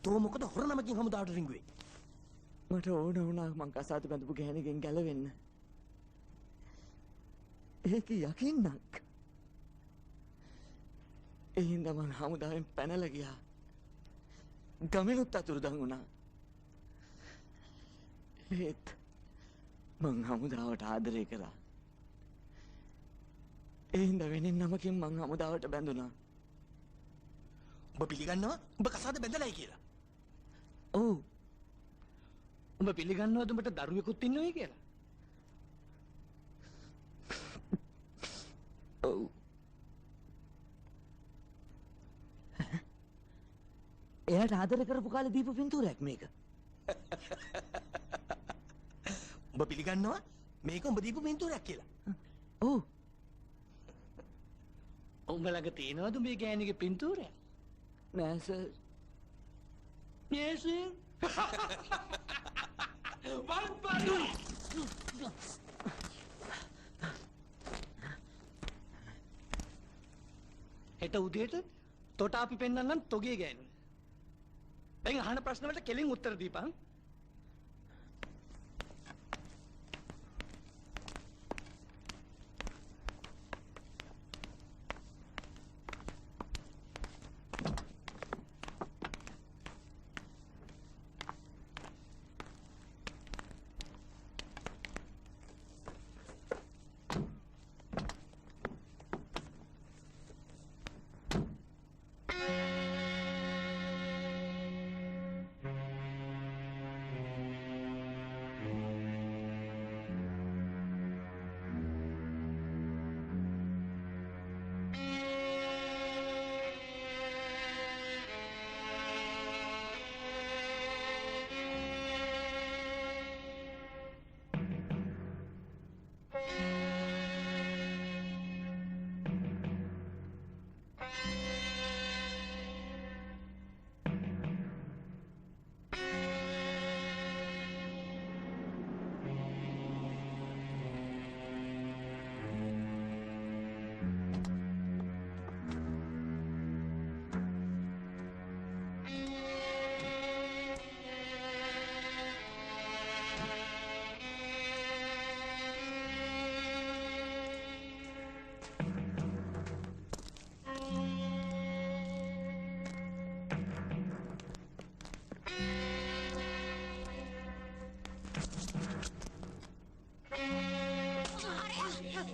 තෝ මොකද හොර නමකින් හමුදාට රිංගුවේ? මට ඕන වුණා මං කසාද බඳපු ගෑණිගෙන් ගැලවෙන්න. ඒක යකින්නක්. ඒ හින්දා මං හමුදාවෙන් පැනලා ගියා. ගමෙනුත් අතුරුදන් වුණා. ඒත් මං හමුදාවට ආදරය කරා. ඒ හින්දා වෙනින් නමකින් මං හමුදාවට බැඳුණා. ඔබ පිළිගන්නවා ඔබ කසාද බැඳලායි කියලා? ඔව්. ඔබ පිළිගන්නවද උඹට දරුවෙකුත් ඉන්නවයි කියලා? ඔව්. එයාට ආදර කරපු කාලේ දීපු පින්තූරයක් මේක. ඔබ පිළිගන්නවා මේක ඔබ දීපු පින්තූරයක් කියලා? ඔව්. උඹ ළඟ තියෙනවද උඹේ ගෑණිගේ පින්තූරය? නෑ සර්. නෑ සර්. වල්පඩු. හෙට උදේට තොට අපි පෙන්නන්නම් තොගේ ගෑණි. දැන් අහන ප්‍රශ්න වලට කෙලින් උත්තර දීපන්.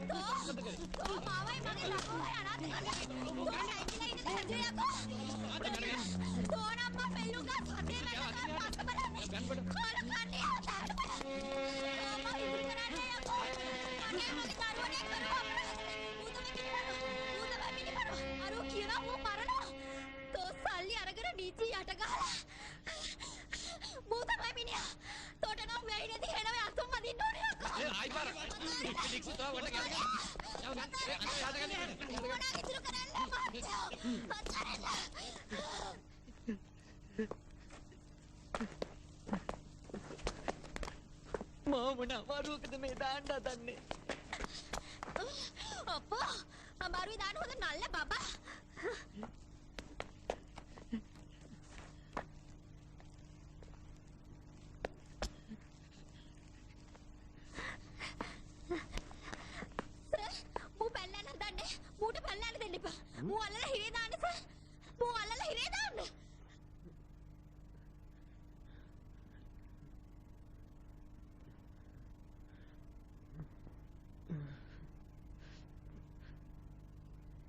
तो मावाई मगे लगो है अनाथ तो साइकिल इने धजे याको तो नम्मा पेलुगा सते में पास बनाने खाना खाने आता है मामा इधर कराने याको मगे मगे दारुने करो अपना भूत में मिनी पड़ो अरु कीड़ा वो मारना तो साली अरगर नीचे යට ගහලා මූ තමයි මිනිහා තෝට නම් වෙයි නැති හෙනව අතුම් මදින්න ඕනේ අක්කා ඒ ආයි පාර ලික්සු තව වට ගන්න මොනා කිතුරු කරන්න මා මොන අමාරුවකද මේ දාන්න හදන්නේ අප්පා අමාරුයි දාන්න හොඳ නල්ල බබා මූ අල්ලලා හිරේ දාන්න සර් මූ අල්ලලා හිරේ දාන්න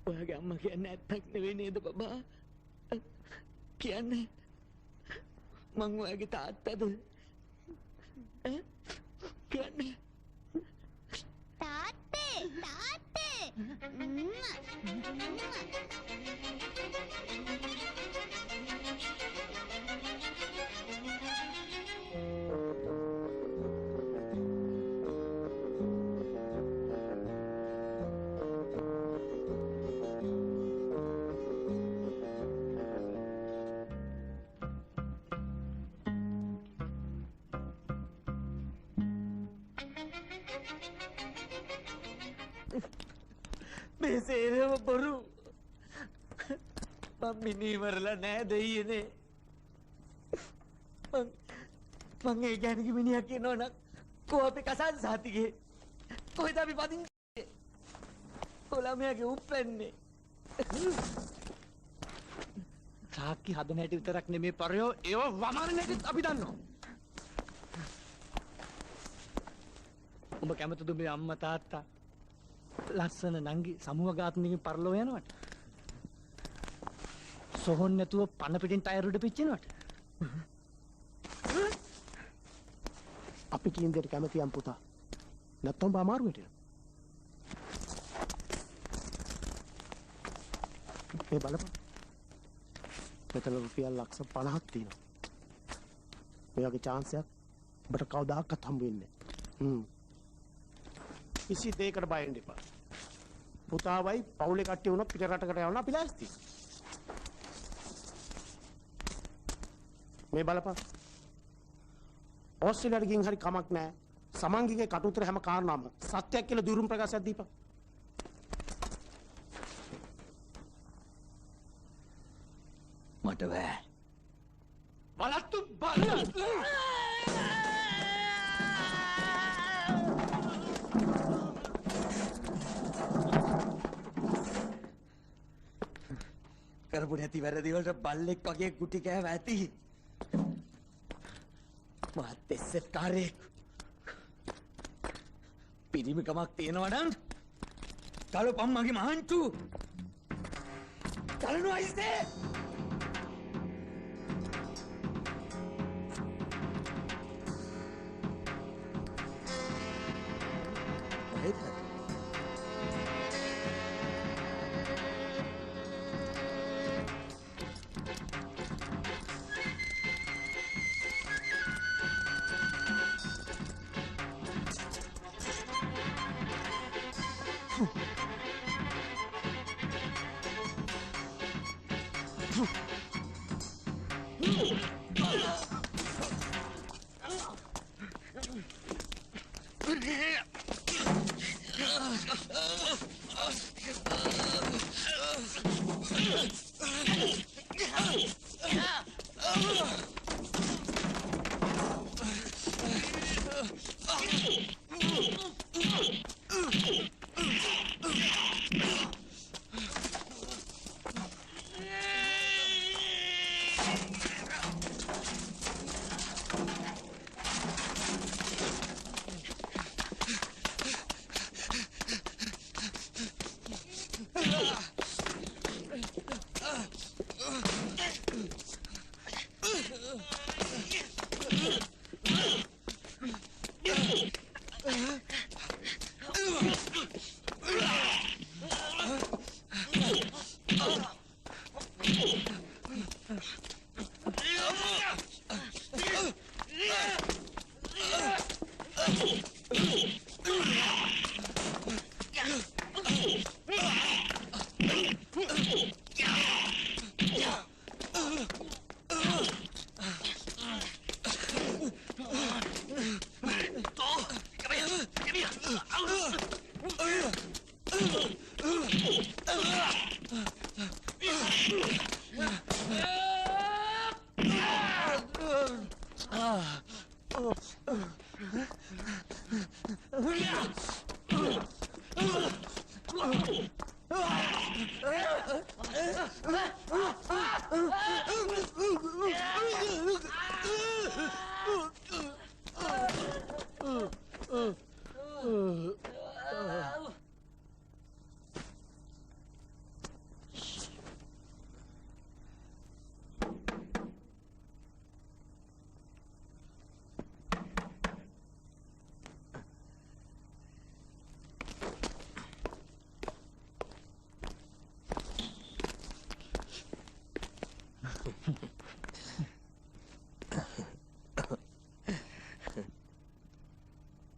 ඔයාගේ අම්මා කියන්නේ ඇත්තක් නෙවෙයි නේද බබා කියන්නේ මං ඔයාගේ තාත්තද කියන්නේ තාත්තේ මේ සේරම බොරු මම මිනී මරලා නෑ දෙයියනේ මං ඒ ගෑණිගේ මිනිහා කියනවා නම් කො අපේ කසන් සාතිගේ කොහෙද අපි පදින්නේ කොළමයාගේ උප්පැන්නේ සාක්කි හදන හැටි විතරක් නෙමේ පරයෝ ඒව වමාරන හැටිත් අපි දන්නවා උඹ කැමතිද මේ අම්මා තාත්තා ලස්සන නංගි සමුහ ඝාතනකින් පරලෝ යනවට සොහොන් නැතුව පන පිටින් ටයර් උඩ පිච්චෙනවට අපි කියන දෙයට කැමතියම් පුතා නැත්තම් ඔබ අමාරුවට මේ බලපන් මෙතන රුපියල් ලක්ෂ 50ක් තියෙනවා මේ වගේ chance එකක් ඔබට කවදාකවත් හම්බ වෙන්නේ නැහැ කිසි දෙයකට බය වෙන්න එපා. පුතාවයි පවුලේ කට්ටිය වුණා පිට රටකට යවන්න අපි ලෑස්ති. මේ බලපන්. ඕස්ට්‍රේලියාවට ගින් හරි කමක් නැහැ. සමන්ගිගේ කටුතර හැම කාරණාවම සත්‍යයක් කියලා දිරුම් ප්‍රකාශයක් දීපන්. මට බෑ. බලත්තු බල. කරපු නැති වැරදි වලට බල්ලෙක් වගේ ගුටි කෑව ඇති. මාත් එස්සෙට්ටාරෙක්. පිරිමිකමක් තියෙනවා නම් තලපම් මගේ මහන්තු. තලනවා ඉස්සේ.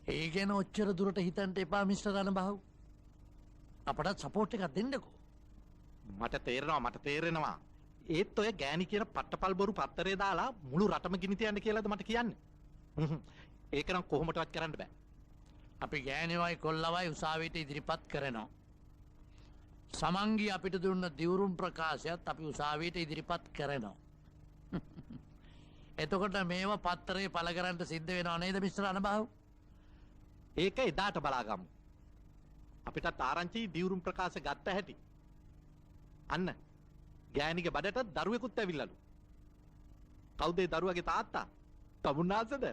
ඒ ගැන ඔච්චර දුරට හිතන්ට එපා මිස්ටර් රණබහු. අපටත් සපෝට් එකක් දෙන්නකෝ. මට තේරෙනවා. ඒත් ඔය ගෑණි කියන පට්ටපල් බොරු පත්තරේ දාලා මුළු රටම ගිනි තියන්න කියලාද මට කියන්නේ. ඒක නම් කොහොමදවත් කරන්න බෑ. අපි ගෑණිවයි කොල්ලවයි උසාවියට ඉදිරිපත් කරනවා. සමංගි අපිට දුන්න දිවුරුම් ප්‍රකාශයත් අපි උසාවියට ඉදිරිපත් කරනවා. එතකොට මේවා පත්තරේ පළ කරන්න සිද්ධ වෙනව නේද මිස්ටර් රණබහු? ඒක එදාට බලාගමු. අපිටත් ආරංචි දිවුරුම් ප්‍රකාශ ගත්ත හැටි. අන්න ගෑණිගේ බඩට දරුවෙකුත් ඇවිල්ලාලු. කවුද ඒ දරුවගේ තාත්තා? තමුන්නාසද?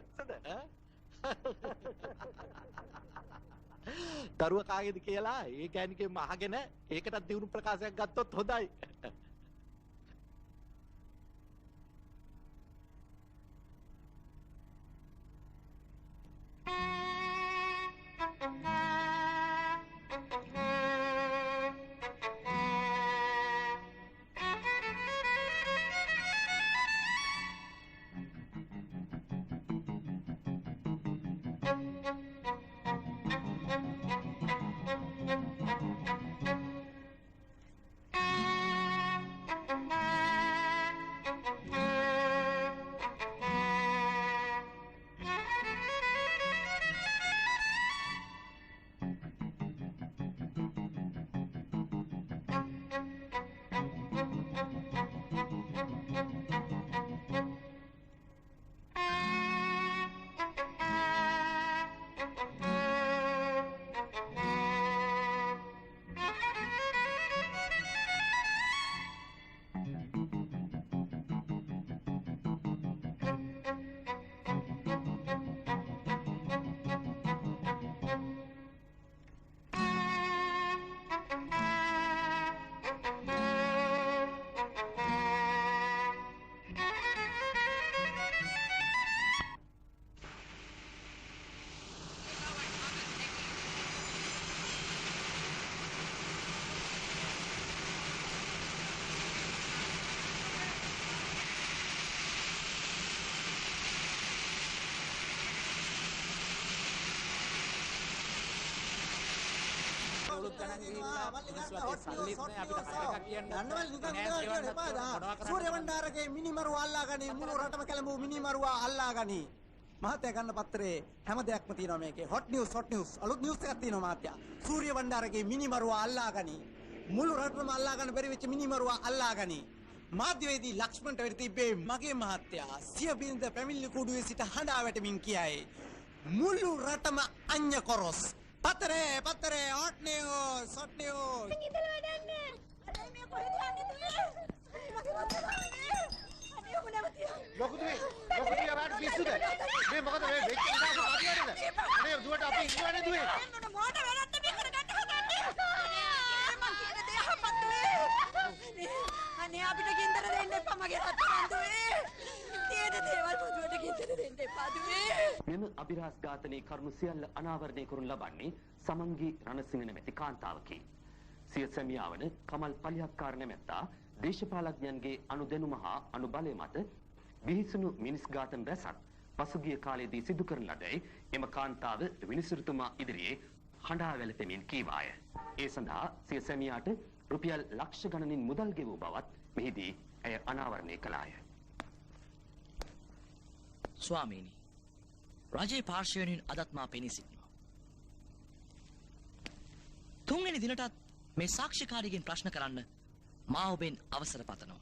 දරුවා කාගේද කියලා ඒ ගෑණිගෙන් අහගෙන ඒකටත් දිවුරුම් ප්‍රකාශයක් ගත්තොත් හොඳයි. සූර්ය වණ්ඩාරගේ මිනිමරුව අල්ලාගනි මුළු රටම කැළඹූ මිනිමරුවා අල්ලාගනි මහත්තයා ගන්න පත්‍රේ හැම දෙයක්ම තියෙනවා මේකේ හොට් නිවුස් අලුත් නිවුස් එකක් තියෙනවා මහත්තයා සූර්ය වණ්ඩාරගේ මිනිමරුවා අල්ලාගනි මුළු රටම අල්ලාගන්න බැරි වෙච්ච මිනිමරුවා අල්ලාගනි මාධ්‍යවේදී ලක්ෂ්මන්ට වෙඩි තිබ්බේ මගේ මහත්තයා සිය බින්ද පැමිණිලි කුඩුවේ සිට හඬා වැටමින් කියයි මුළු රටම අඤ්ඤ කොරස් පත්තරේ හොට් නිවුස් ඉතල වැඩන්නේ අනේ මේ කොහෙද යන්නේ ලොකුතුමේ වාට පිස්සුද මේ මොකද මේ වෙච්ච ඉඳාස පාටියටද අනේ දුවට අපි ඉන්නවනේ දුවේ මොන වැඩක්ද මේ කරගන්න හදන්නේ මං කියන දේ අහපත් දුවේ අනේ අපිට ගින්දර දෙන්න එපා මගේ රත්තරන් දුවේ තියෙන දේවල් පොදුවට ගින්දර දෙන්න එපා දුවේ මෙම අභිරහස් ඝාතනයේ කරුණු සියල්ල අනාවරණය කරනු ලබන්නේ සමංගි රණසිංහ නැමැති කාන්තාවකි. සිය සැමියා වන කමල් පලියක්කාර නැමැත්තා දේශපාලඥයන්ගේ අනුදැනුම හා අනුබලය මත විහිසුණු මිනිස් ඝාතන රැසක් පසුගිය කාලයේදී සිදු කරන ලදැයි එම කාන්තාව විනිසුරුතුමා ඉදිරියේ හඬා වැළපෙමින් කීවාය. ඒ සඳහා සිය සැමියාට රුපියල් ලක්ෂ ගණනින් මුදල් ගෙවූ බවත් මෙහිදී ඇය අනාවරණය කළාය. ස්වාමීනි, රජයේ පාර්ශ්වයෙන් අදත් මා පෙනී සිටිනවා. තුන්වෙනි දිනටත් මේ සාක්ෂිකාරියගෙන් ප්‍රශ්න කරන්න මා ඔබෙන් අවසර පතනවා.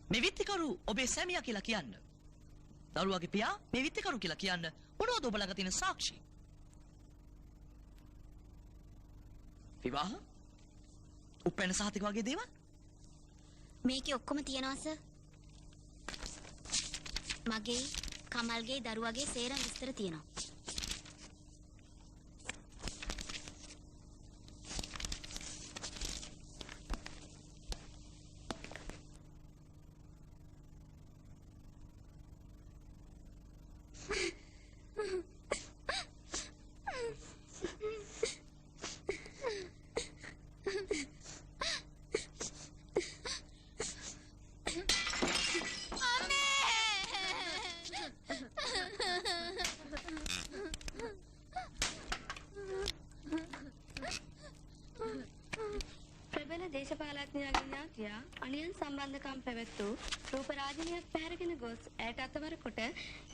මේ විත්තිකරු ඔබේ සැමියා කියලා කියන්න. දරුවාගේ පියා මේ විත්තිකරු කියලා කියන්න මොනවද ඔබ ළඟ තියෙන සාක්ෂි? විවාහ? උපැන්න සහතික වගේ දේවල්? මේකේ ඔක්කොම තියනවා සර්. මගේ කමල්ගේ දරුවගේ සේරම විස්තර තියෙනවා. ප්‍රබල දේශපාලඥයාගේ ඥාතියා අනියන් සම්බන්ධකම් පැවැත් වූ රූපරාජිනියක් පැහැරගෙන ගොස් ඇයට අතවර කොට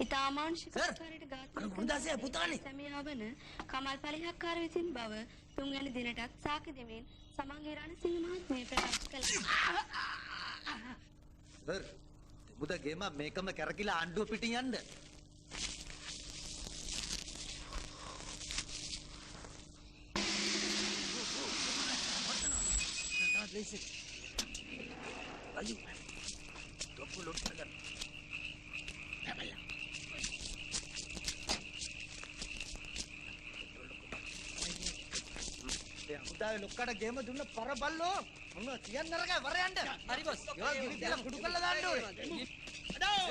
ඉතා අමානුෂික ආකාරයට ඝාතනය සැමියා වන කමල් පලිහක්කාර විසින් බව තුන්වැනි දිනටත් සාක්ෂි දෙමින් සමන්ගේ රණසිංහ මහත්මිය ප්‍රකාශ කළා. සර් බුදගේම මේකම කැරකිලා ආණ්ඩුව පිටින් යන්න. Listen. Ayo. Tunggu lu tekan. Namanya. udah ලොක්කට ගේම දුන්න පරබල්ලෝ මොනවා කියන්න නරකයි වර යන්න හරි බොස් ඒවා ගිනි තියලා කුඩු කරලා දාන්න ඕනේ අඩෝ